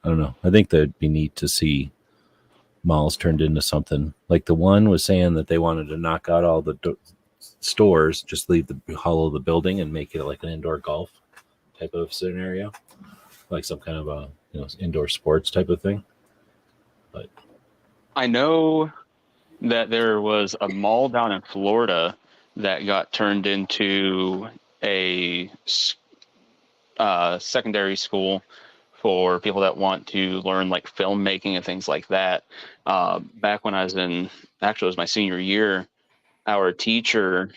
I don't know. I think that'd be neat to see malls turned into something. Like the one was saying that they wanted to knock out all the stores, just leave the hollow of the building and make it like an indoor golf type of scenario, like some kind of a indoor sports type of thing. But I know that there was a mall down in Florida that got turned into a secondary school for people that want to learn like filmmaking and things like that. Back when I was actually it was my senior year, our teacher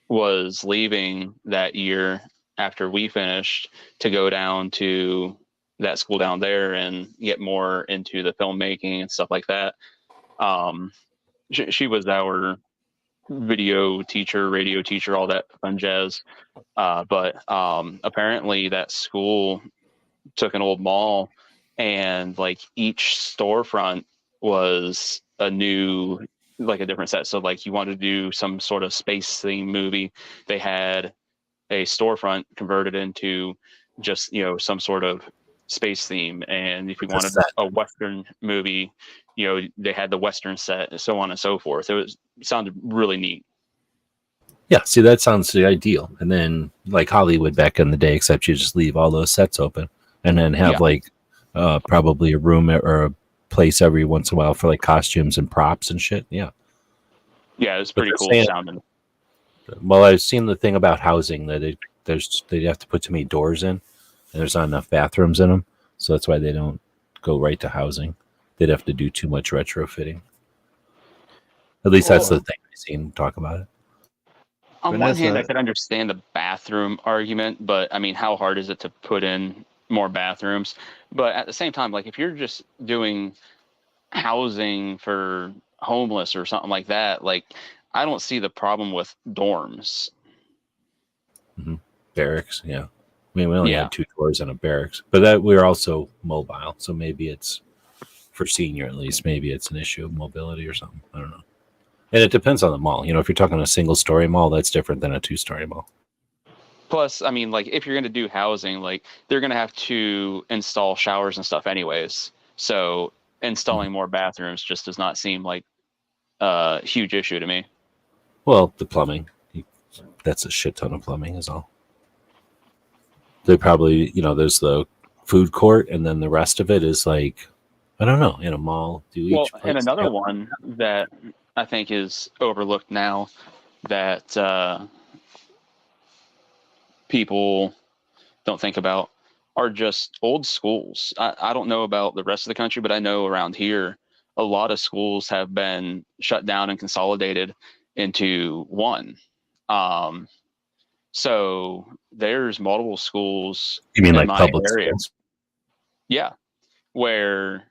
was leaving that year after we finished to go down to that school down there and get more into the filmmaking and stuff like that. She was our video teacher, radio teacher, all that fun jazz. But apparently that school took an old mall and like each storefront was a different set. So like you wanted to do some sort of space theme movie, they had a storefront converted into just some sort of space theme. And if we wanted a Western movie, they had the Western set and so on and so forth. It sounded really neat. Yeah, see, that sounds the ideal. And then like Hollywood back in the day, except you just leave all those sets open and then have probably a room or a place every once in a while for like costumes and props and shit. Yeah. Yeah, it's pretty cool sounding. Well, I've seen the thing about housing that they have to put too many doors in, and there's not enough bathrooms in them, so that's why they don't go right to housing. They'd have to do too much retrofitting. At least that's the thing I've seen talk about it. On one hand, I could understand the bathroom argument, but I mean, how hard is it to put in more bathrooms? But at the same time, like if you're just doing housing for homeless or something like that, like I don't see the problem with dorms. Mm-hmm. Barracks, yeah. I mean, we only had 2 doors in a barracks, but that we were also mobile, so maybe it's for senior at least. Maybe it's an issue of mobility or something. I don't know. And it depends on the mall. If you're talking a single-story mall, that's different than a 2-story mall. Plus, I mean, like if you're going to do housing, like they're going to have to install showers and stuff anyways. So installing more bathrooms just does not seem like a huge issue to me. Well, the plumbing, that's a shit ton of plumbing is all. They probably, there's the food court, and then the rest of it is like, I don't know, in a mall. And another one that I think is overlooked now that people don't think about are just old schools. I don't know about the rest of the country, but I know around here, a lot of schools have been shut down and consolidated into one. So there's multiple schools. You mean like public area. schools? Yeah. Where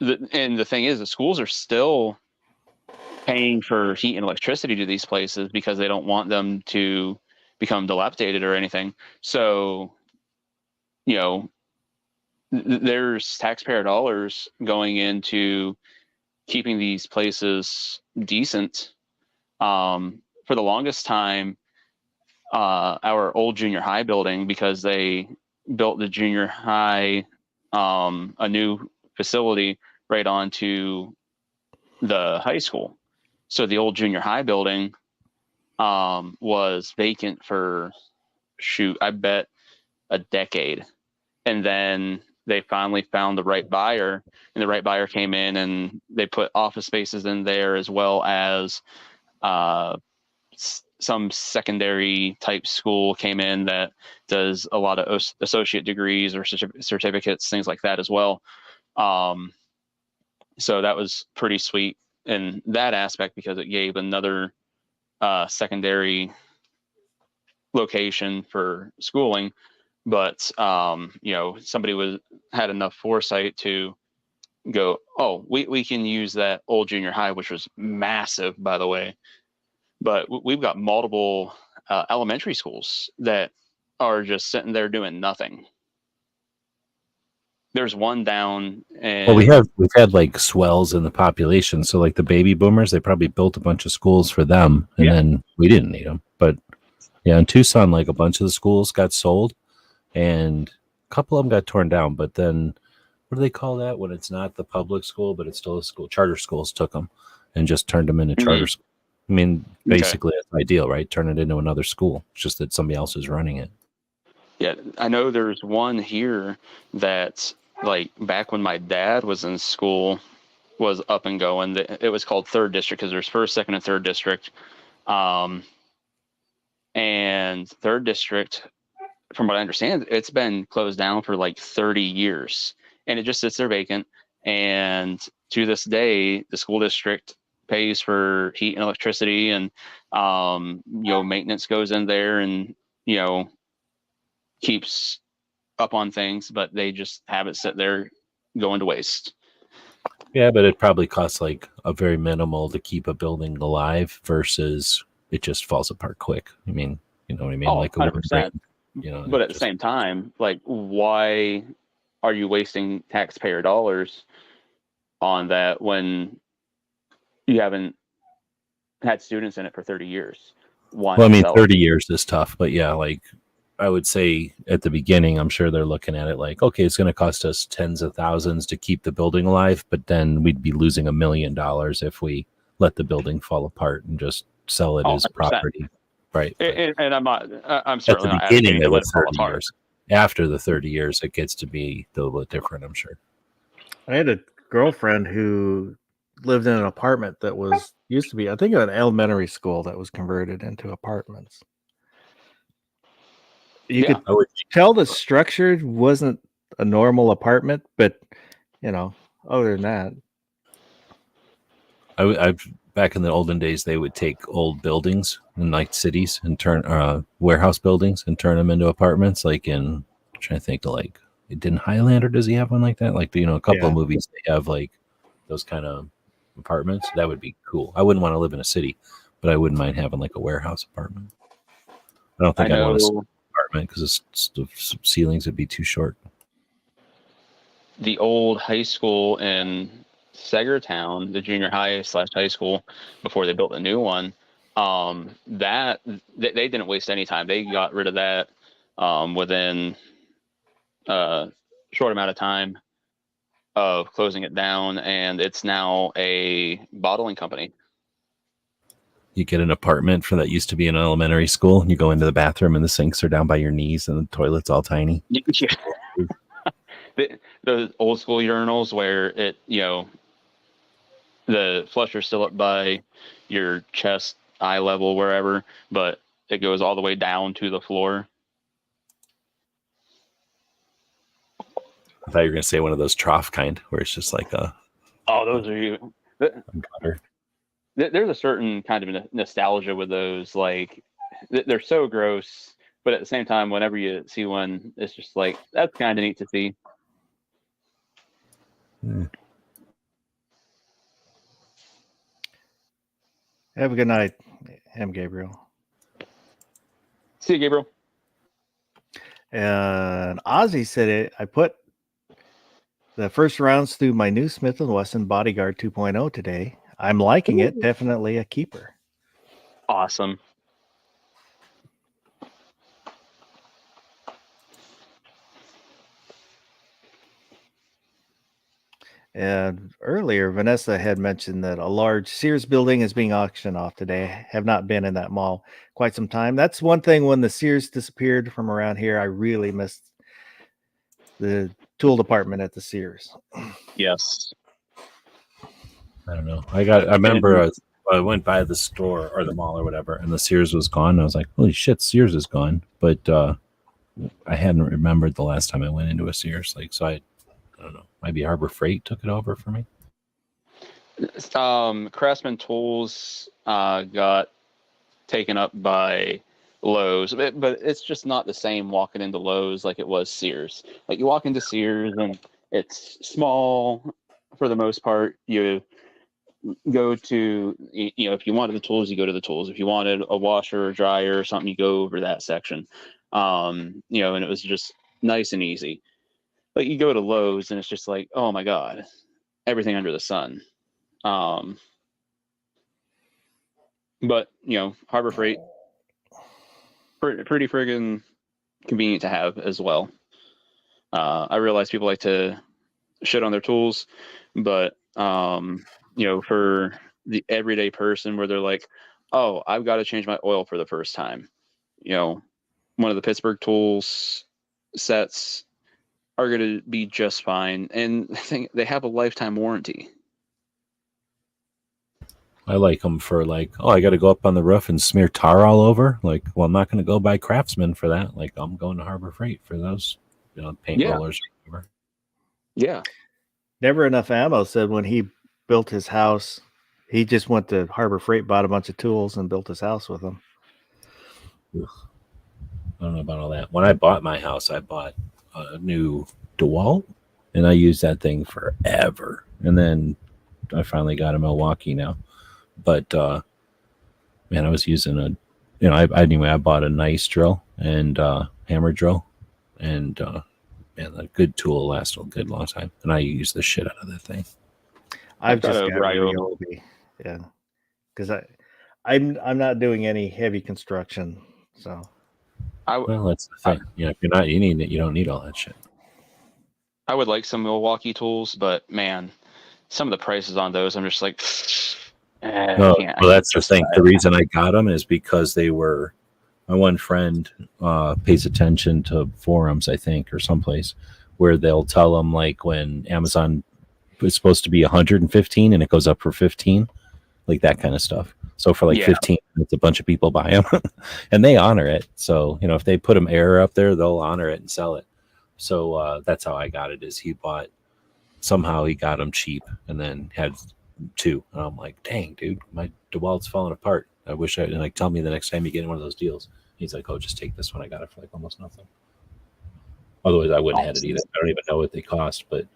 the thing is, the schools are still paying for heat and electricity to these places because they don't want them to become dilapidated or anything. So, there's taxpayer dollars going into keeping these places decent. For the longest time, our old junior high building, because they built the junior high, a new facility right onto the high school. So the old junior high building was vacant for, I bet a decade. And then they finally found the right buyer, and the right buyer came in and they put office spaces in there as well as some secondary type school came in that does a lot of associate degrees or certificates, things like that as well. So that was pretty sweet in that aspect because it gave another secondary location for schooling. but somebody had enough foresight to go, oh, we can use that old junior high, which was massive, by the way, but we've got multiple elementary schools that are just sitting there doing nothing. There's one down, and well, we've had like swells in the population, so like the baby boomers, they probably built a bunch of schools for them, and then we didn't need them. But yeah, in Tucson, like a bunch of the schools got sold, and a couple of them got torn down. But then, what do they call that when it's not the public school, but it's still a school? Charter schools took them and just turned them into charter schools. I mean, basically, that's ideal, right? Turn it into another school. It's just that somebody else is running it. Yeah, I know there's one here that, like, back when my dad was in school, was up and going. It was called Third District because there's First, Second, and Third District. And Third District, from what I understand, it's been closed down for like 30 years, and it just sits there vacant. And to this day, the school district pays for heat and electricity, and maintenance goes in there and keeps up on things, but they just have it sit there going to waste. Yeah, but it probably costs like a very minimal to keep a building alive versus it just falls apart quick. I mean, you know what I mean? Oh, like 100%. But at the just, same time, like, why are you wasting taxpayer dollars on that when you haven't had students in it for 30 years? Well, I mean, 30 years is tough, but yeah, like I would say at the beginning, I'm sure they're looking at it like, okay, it's going to cost us tens of thousands to keep the building alive, but then we'd be losing $1 million if we let the building fall apart and just sell it as 100%. property. Right. And I'm certainly at the not beginning of it the 30 years. After the 30 years, it gets to be a little bit different, I'm sure. I had a girlfriend who lived in an apartment that used to be, I think, an elementary school that was converted into apartments. You could tell the structure wasn't a normal apartment, but other than that, I've back in the olden days, they would take old buildings in like cities and turn warehouse buildings and turn them into apartments. Like I'm trying to think, like, didn't Highlander, does he have one like that? Like, a couple of movies, they have like those kind of apartments. That would be cool. I wouldn't want to live in a city, but I wouldn't mind having like a warehouse apartment. I don't think I'd want to apartment because the ceilings would be too short. The old high school in Sagertown, the junior high / high school, before they built a new one, that they didn't waste any time. They got rid of that within a short amount of time of closing it down, and it's now a bottling company. You get an apartment for that used to be an elementary school, and you go into the bathroom and the sinks are down by your knees and the toilet's all tiny. The old school urinals where it, the flusher's still up by your chest, eye level, wherever, but it goes all the way down to the floor. I thought you were going to say one of those trough kind where it's just like a... Oh, those are you. There's a certain kind of nostalgia with those. Like, they're so gross, but at the same time, whenever you see one, it's just like, that's kind of neat to see. Have a good night, Gabriel. See you, Gabriel. And Ozzy said I put the first rounds through my new Smith & Wesson Bodyguard 2.0 today. I'm liking it. Definitely a keeper. Awesome. And earlier, Vanessa had mentioned that a large Sears building is being auctioned off today. I have not been in that mall quite some time. That's one thing, when the Sears disappeared from around here, I really missed the tool department at the Sears. Yes. I don't know. I remember I went by the store or the mall or whatever, and the Sears was gone. I was like, holy shit, Sears is gone. But I hadn't remembered the last time I went into a Sears. Like, so I don't know. Maybe Harbor Freight took it over for me. Craftsman Tools got taken up by Lowe's, but it's just not the same walking into Lowe's like it was Sears. Like you walk into Sears and it's small for the most part. You go to, you know, if you wanted the tools, you go to the tools. If you wanted a washer or dryer or something, you go over that section. You know, and it was just nice and easy. But you go to Lowe's and it's just like, oh my God, everything under the sun. But you know, Harbor Freight, pretty friggin' convenient to have as well. I realize people like to shit on their tools, but you know, for the everyday person where they're like, oh, I've got to change my oil for the first time, you know, one of the Pittsburgh tools sets are going to be just fine, and I think they have a lifetime warranty. I like them for like, oh, I got to go up on the roof and smear tar all over. Like, well, I'm not going to go buy Craftsman for that. Like, I'm going to Harbor Freight for those, you know, paint rollers. Or whatever. Yeah. Never Enough Ammo said when he built his house, he just went to Harbor Freight, bought a bunch of tools, and built his house with them. Ugh. I don't know about all that. When I bought my house, I bought a new DeWalt, and I used that thing forever. And then I finally got a Milwaukee now. But man, I was using a, you know, I bought a nice drill and hammer drill, and man, a good tool lasts a good long time. And I use the shit out of that thing. I've just got a got Ryobi. Ryobi, yeah, because I'm not doing any heavy construction, so Well, that's the thing. You know, if you're not, you don't need all that shit. I would like some Milwaukee tools, but man, some of the prices on those, I'm just like, Well, that's the thing. The reason I got them is because they were. My one friend pays attention to forums, I think, or someplace where they'll tell them like when Amazon is supposed to be 115 and it goes up for 15, like that kind of stuff. So for like 15, it's a bunch of people buy them, and they honor it. So you know, if they put them error up there, they'll honor it and sell it. So that's how I got it. Is he got them cheap and then had two. And I'm like, dang, dude, my DeWalt's falling apart. I wish I, and like, tell me the next time you get one of those deals. He's like, oh, just take this one. I got it for like almost nothing. Otherwise, I wouldn't have it either. I don't even know what they cost. But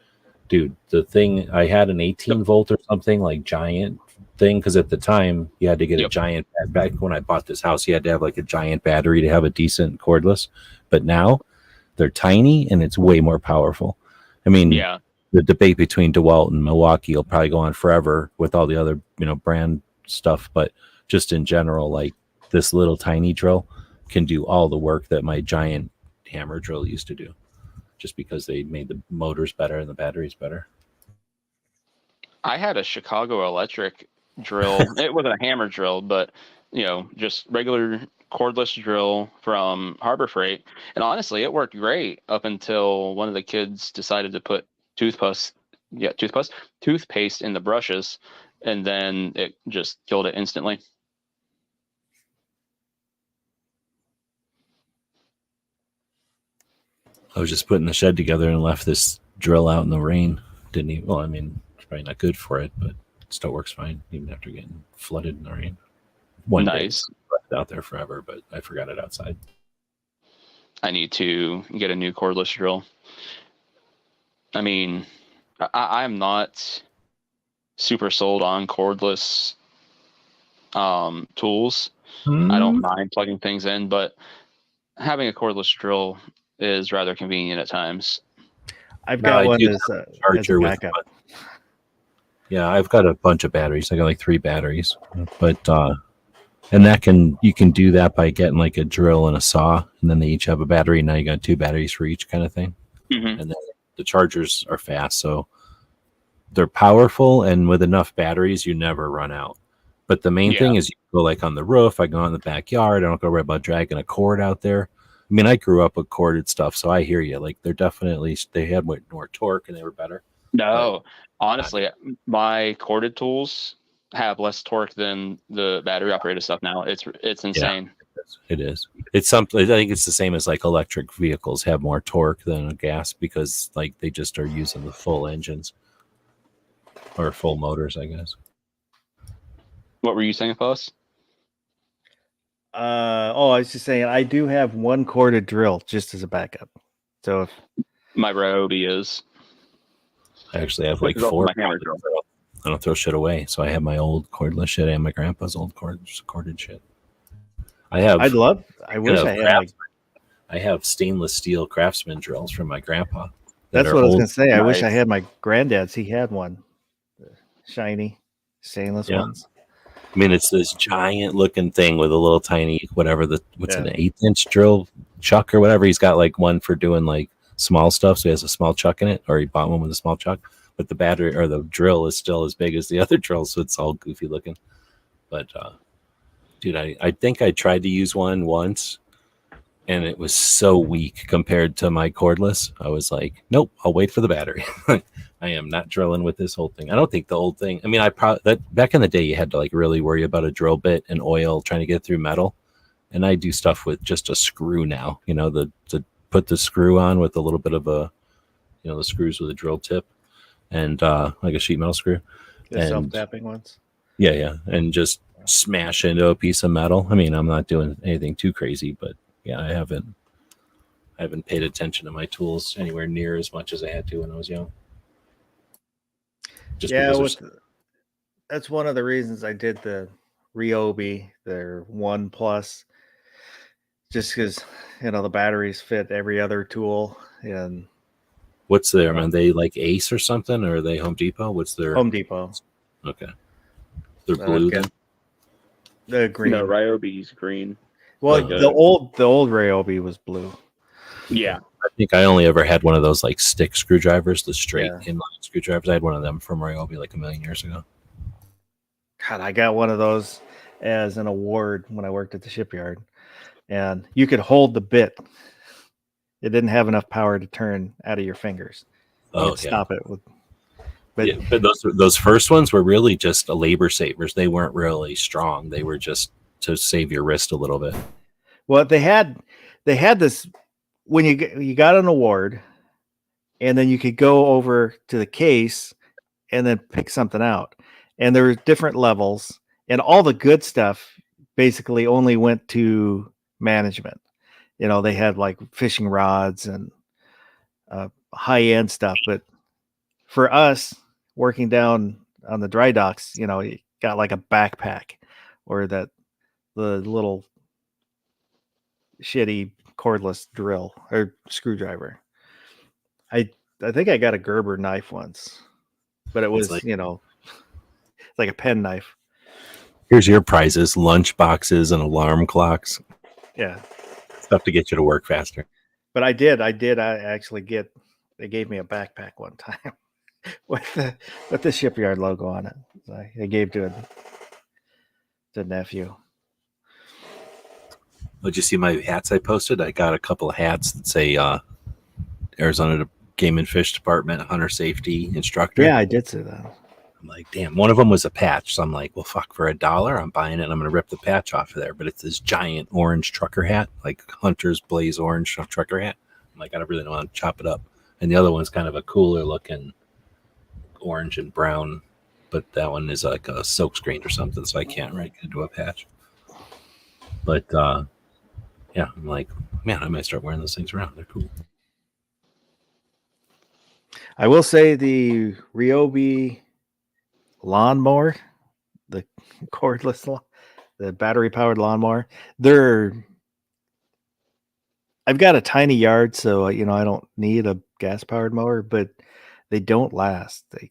dude, the thing, I had an 18 volt or something, like giant thing, because at the time you had to get a giant, back when I bought this house, you had to have like a giant battery to have a decent cordless. But now they're tiny and it's way more powerful. I mean, the debate between DeWalt and Milwaukee will probably go on forever with all the other, you know, brand stuff. But just in general, like this little tiny drill can do all the work that my giant hammer drill used to do, just because they made the motors better and the batteries better. I had a Chicago Electric drill. It wasn't a hammer drill, but you know, just regular cordless drill from Harbor Freight. And honestly, it worked great up until one of the kids decided to put toothpaste in the brushes, and then it just killed it instantly. I was just putting the shed together and left this drill out in the rain. Didn't even, well, I mean, it's probably not good for it, but it still works fine, even after getting flooded in the rain. One day, left it out there forever, but I forgot it outside. I need to get a new cordless drill. I mean, I'm not super sold on cordless tools. I don't mind plugging things in, but having a cordless drill is rather convenient at times. I've got one as a backup. Yeah, I've got a bunch of batteries. I got like 3 batteries, but and you can do that by getting like a drill and a saw, and then they each have a battery. Now you got 2 batteries for each kind of thing, and then the chargers are fast, so they're powerful, and with enough batteries, you never run out. But the main thing is you go like on the roof. I go in the backyard. I don't go worry about dragging a cord out there. I mean, I grew up with corded stuff, so I hear you. Like, they had more torque and they were better. No, honestly, my corded tools have less torque than the battery operated stuff now. It's insane. Yeah, it is. It's something. I think it's the same as like electric vehicles have more torque than a gas, because like they just are using the full engines or full motors, I guess. What were you saying, Foss? I was just saying I do have one corded drill just as a backup. So if My Ryobi is. I actually have Which like is also 4. my hammer drill. I don't throw shit away, so I have my old cordless shit and my grandpa's old corded shit. I I wish I had like. I have stainless steel Craftsman drills from my grandpa. That's what I was old. gonna say. I wish I Nice. had my granddad's. He had one, the shiny stainless Yeah. ones. I mean, it's this giant looking thing with a little tiny what's Yeah. an 1/8-inch drill chuck or whatever. He's got like one for doing like small stuff, so he has a small chuck in it, or he bought one with a small chuck. But the battery or the drill is still as big as the other drill, so it's all goofy looking. But dude, I think I tried to use one once, and it was so weak compared to my cordless. I was like, nope, I'll wait for the battery. I am not drilling with this whole thing. I don't think the old thing. I mean, that back in the day, you had to like really worry about a drill bit and oil trying to get through metal. And I do stuff with just a screw now. You know, to put the screw on with a little bit of a, the screws with a drill tip, and like a sheet metal screw. The And- self-tapping ones. Yeah, and just smash into a piece of metal. I mean, I'm not doing anything too crazy, but yeah, I haven't paid attention to my tools anywhere near as much as I had to when I was young. Just Yeah, because that's one of the reasons I did the Ryobi, their 1 Plus, just because the batteries fit every other tool. And what's their, man? They like Ace or something, or are they Home Depot? What's their Home Depot, Okay, they're blue then. the green. No, Ryobi's green. Well, like the old Ryobi was blue. Yeah. I think I only ever had one of those like stick screwdrivers, the straight Yeah. inline screwdrivers. I had one of them from Ryobi like a million years ago. God, I got one of those as an award when I worked at the shipyard, and you could hold the bit. It didn't have enough power to turn out of your fingers. You Oh could yeah. stop it with. But Yeah, but those first ones were really just a labor savers. They weren't really strong. They were just to save your wrist a little bit. well, they had this when you got an award, and then you could go over to the case and then pick something out. And there were different levels, and all the good stuff basically only went to management. They had like fishing rods and high end stuff, but for us working down on the dry docks, you got like a backpack or the little shitty cordless drill or screwdriver. I think I got a Gerber knife once, but it was like- like a pen knife. Here's your prizes: lunch boxes and alarm clocks, Yeah, stuff to get you to work faster. but I actually they gave me a backpack one time with the shipyard logo on it. So I gave to a nephew. Did you see my hats I posted? I got a couple of hats that say Arizona Game and Fish Department Hunter Safety Instructor. Yeah, I did say that. I'm like, damn, one of them was a patch. So I'm like, well, fuck, for $1, I'm buying it and I'm going to rip the patch off of there. But it's this giant orange trucker hat, like Hunter's Blaze orange trucker hat. I'm like, I really don't want to chop it up. And the other one's kind of a cooler looking orange and brown, but that one is like a silk screen or something. So I can't really get into a patch. But yeah, I'm like, man, I might start wearing those things around. They're cool. I will say the Ryobi lawnmower, the cordless, the battery powered lawnmower, I've got a tiny yard, so I don't need a gas powered mower, but they don't last. They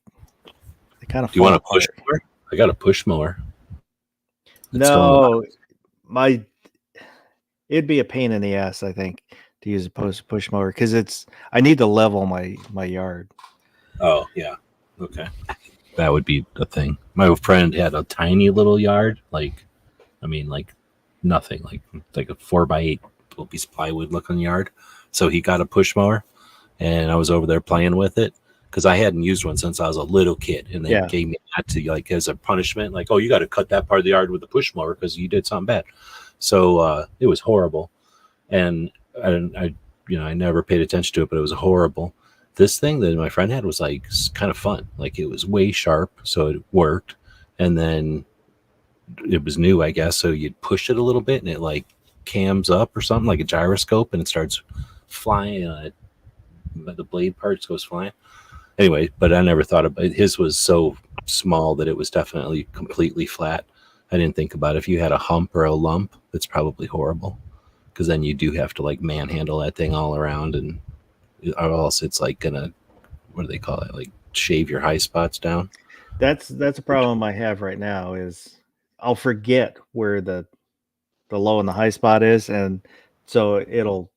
kind of. Do you want a push mower? I got a push mower. No, it'd be a pain in the ass, I think, to use a push mower because I need to level my yard. Oh yeah, okay. That would be the thing. My friend had a tiny little yard, like nothing, like a 4x8 little piece of plywood looking yard. So he got a push mower, and I was over there playing with it because I hadn't used one since I was a little kid, and they gave me that to like as a punishment, like, oh, you got to cut that part of the yard with a push mower because you did something bad. So it was horrible, and I never paid attention to it, but it was horrible. This thing that my friend had was like kind of fun. Like it was way sharp, so it worked. And then it was new, I guess. So you'd push it a little bit and it like cams up or something like a gyroscope and it starts flying. The blade parts goes flying. Anyway, but I never thought about it. His was so small that it was definitely completely flat. I didn't think about if you had a hump or a lump, it's probably horrible because then you do have to like manhandle that thing all around, and or else it's like gonna, what do they call it? Like shave your high spots down. That's a problem I have right now is I'll forget where the low and the high spot is, and so it'll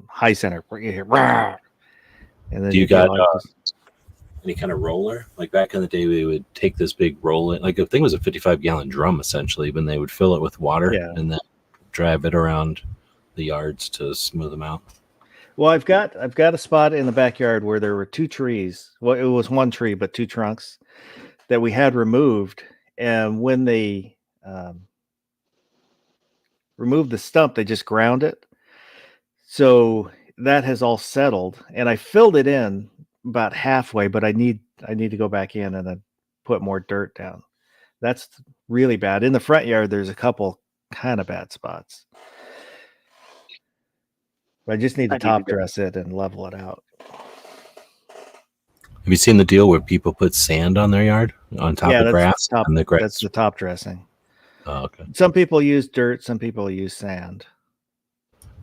high center, and then Do you got go, any kind of roller? Like back in the day, we would take this big roller, like the thing was a 55-gallon drum essentially, but they would fill it with water and then drive it around the yards to smooth them out. Well, I've got a spot in the backyard where there were 2 trees. Well, it was 1 tree, but 2 trunks that we had removed. And when they removed the stump, they just ground it. So that has all settled, and I filled it in about halfway, but I need to go back in and then put more dirt down. That's really bad. In the front yard, there's a couple kind of bad spots. I just need to top dress it and level it out. Have you seen the deal where people put sand on their yard on top of grass? That's the top dressing. Oh, okay. Some people use dirt, some people use sand.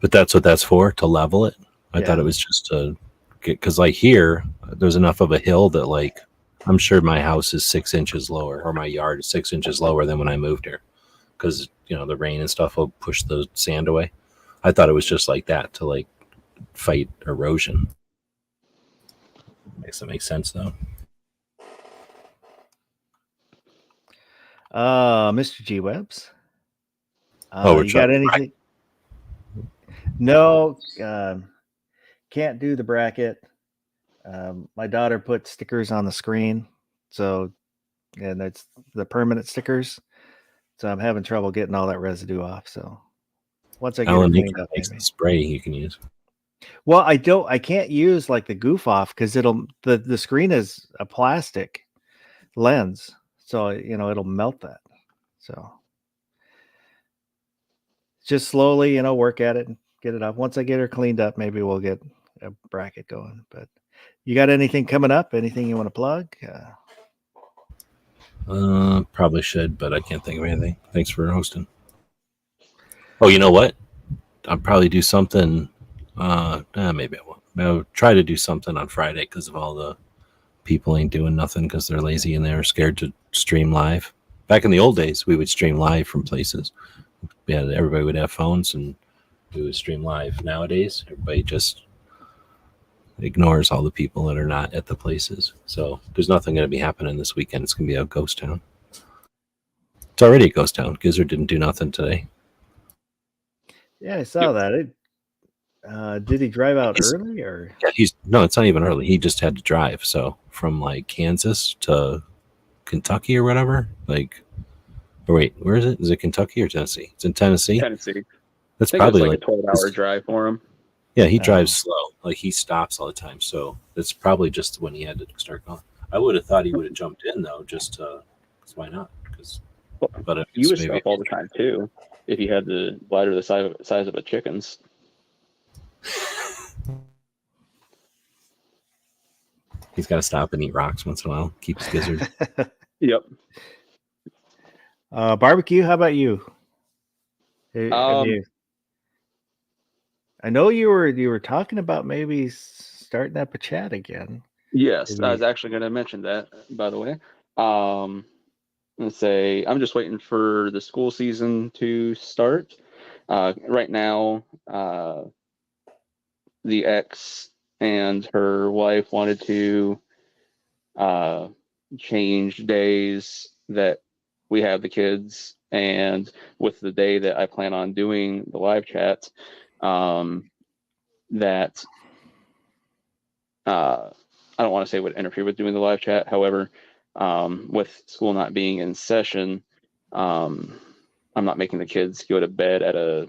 But that's what that's for, to level it? I thought it was just to get, because like here, there's enough of a hill that like, I'm sure my house is 6 inches lower, or my yard is 6 inches lower than when I moved here. Because, you know, the rain and stuff will push the sand away. I thought it was just like that to like fight erosion. Makes that make sense though. Mr. G Webs. We're you got anything? No, can't do the bracket. My daughter put stickers on the screen, and that's the permanent stickers. So I'm having trouble getting all that residue off. So once I get it cleaned up, makes the spray you can use. Well, I can't use like the goof off because the screen is a plastic lens, so it'll melt that. So just slowly, work at it and get it up. Once I get her cleaned up, maybe we'll get a bracket going. But you got anything coming up? Anything you want to plug? Probably should, but I can't think of anything. Thanks for hosting. Oh, you know what? I'll probably do something. Maybe I won't. I'll try to do something on Friday because of all the people ain't doing nothing because they're lazy and they're scared to stream live. Back in the old days, we would stream live from places. Yeah, everybody would have phones and we would stream live. Nowadays, everybody just ignores all the people that are not at the places. So there's nothing going to be happening this weekend. It's going to be a ghost town. It's already a ghost town. Gizzard didn't do nothing today. Yeah, I saw that. Did he drive out early or? Yeah, no, it's not even early. He just had to drive. So from like Kansas to Kentucky or whatever. Or wait, where is it? Is it Kentucky or Tennessee? It's in Tennessee. Tennessee. That's probably like a 12-hour drive for him. Yeah, he drives slow. Like he stops all the time. So it's probably just when he had to start going. I would have thought he would have jumped in though, just because why not? But you would stop all the time too if you had the bladder the size of a chicken's. He's got to stop and eat rocks once in a while. Keep his gizzard. Yep. Barbecue. How about you? I know you were talking about maybe starting up a chat again. Yes, I was actually going to mention that, by the way. Let's say I'm just waiting for the school season to start. Right now, the ex and her wife wanted to change days that we have the kids, and with the day that I plan on doing the live chat, that I don't want to say would interfere with doing the live chat. However, with school not being in session, I'm not making the kids go to bed at a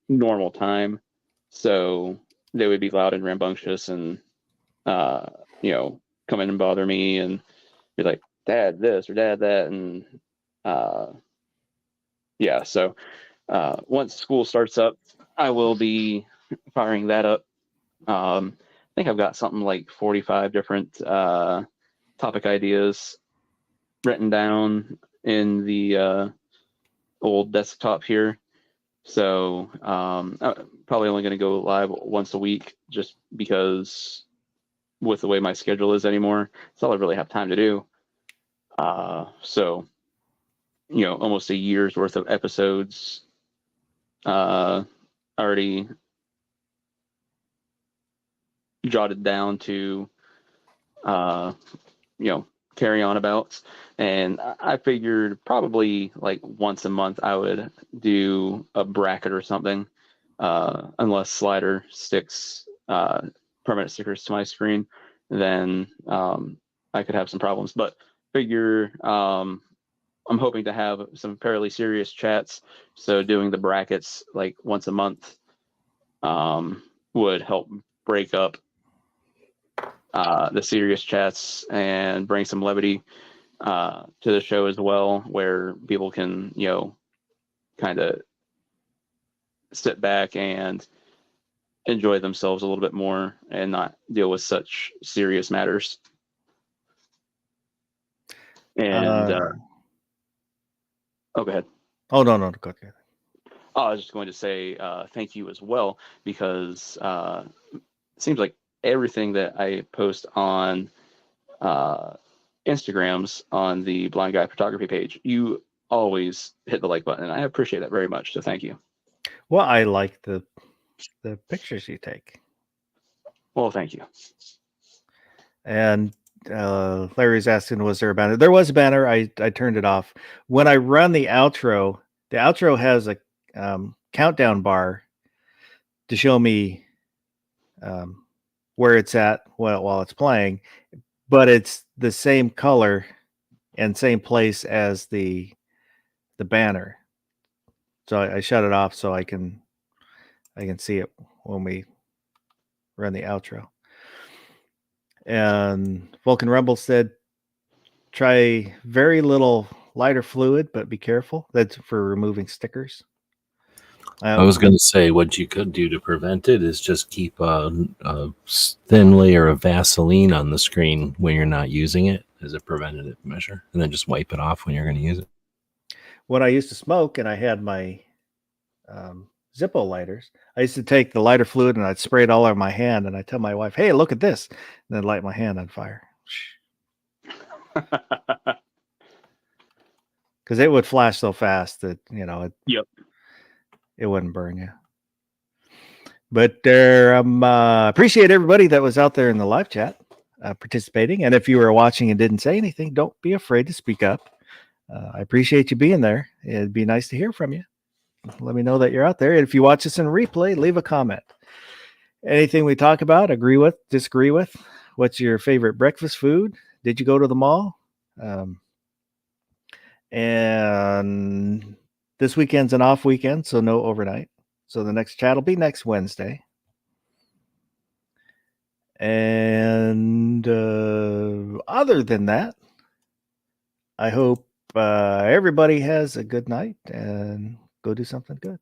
normal time, so they would be loud and rambunctious and come in and bother me and be like, dad this or dad that, and yeah. So once school starts up, I will be firing that up. I think I've got something like 45 different topic ideas written down in the old desktop here. So I'm probably only going to go live once a week, just because with the way my schedule is anymore, it's all I really have time to do. So, almost a year's worth of episodes already jotted down to, carry on about. And I figured probably like once a month I would do a bracket or something, unless Slider sticks permanent stickers to my screen, then I could have some problems. But figure I'm hoping to have some fairly serious chats, so doing the brackets like once a month would help break up the serious chats and bring some levity to the show as well, where people can, kind of sit back and enjoy themselves a little bit more and not deal with such serious matters. And go ahead. Oh, no, go ahead. I was just going to say thank you as well, because it seems like everything that I post on Instagrams on the Blind Guy Photography page, you always hit the like button, and I appreciate that very much. So thank you. Well, I like the pictures you take. Well, thank you. And Larry's asking, was there a banner? There was a banner. I turned it off. When I run the outro has a countdown bar to show me where it's at while it's playing, but it's the same color and same place as the banner. So I shut it off so I can see it when we run the outro. And Vulcan Rumble said, try very little lighter fluid, but be careful. That's for removing stickers. I was going to say what you could do to prevent it is just keep a thin layer of Vaseline on the screen when you're not using it as a preventative measure, and then just wipe it off when you're going to use it. When I used to smoke and I had my Zippo lighters, I used to take the lighter fluid and I'd spray it all over my hand, and I'd tell my wife, hey, look at this, and then light my hand on fire. Because it would flash so fast that, it wouldn't burn you. But appreciate everybody that was out there in the live chat participating. And if you were watching and didn't say anything, don't be afraid to speak up. I appreciate you being there. It'd be nice to hear from you. Let me know that you're out there. And if you watch us in replay, leave a comment. Anything we talk about, agree with, disagree with? What's your favorite breakfast food? Did you go to the mall? And this weekend's an off weekend, so no overnight. So the next chat will be next Wednesday. And other than that, I hope everybody has a good night and go do something good.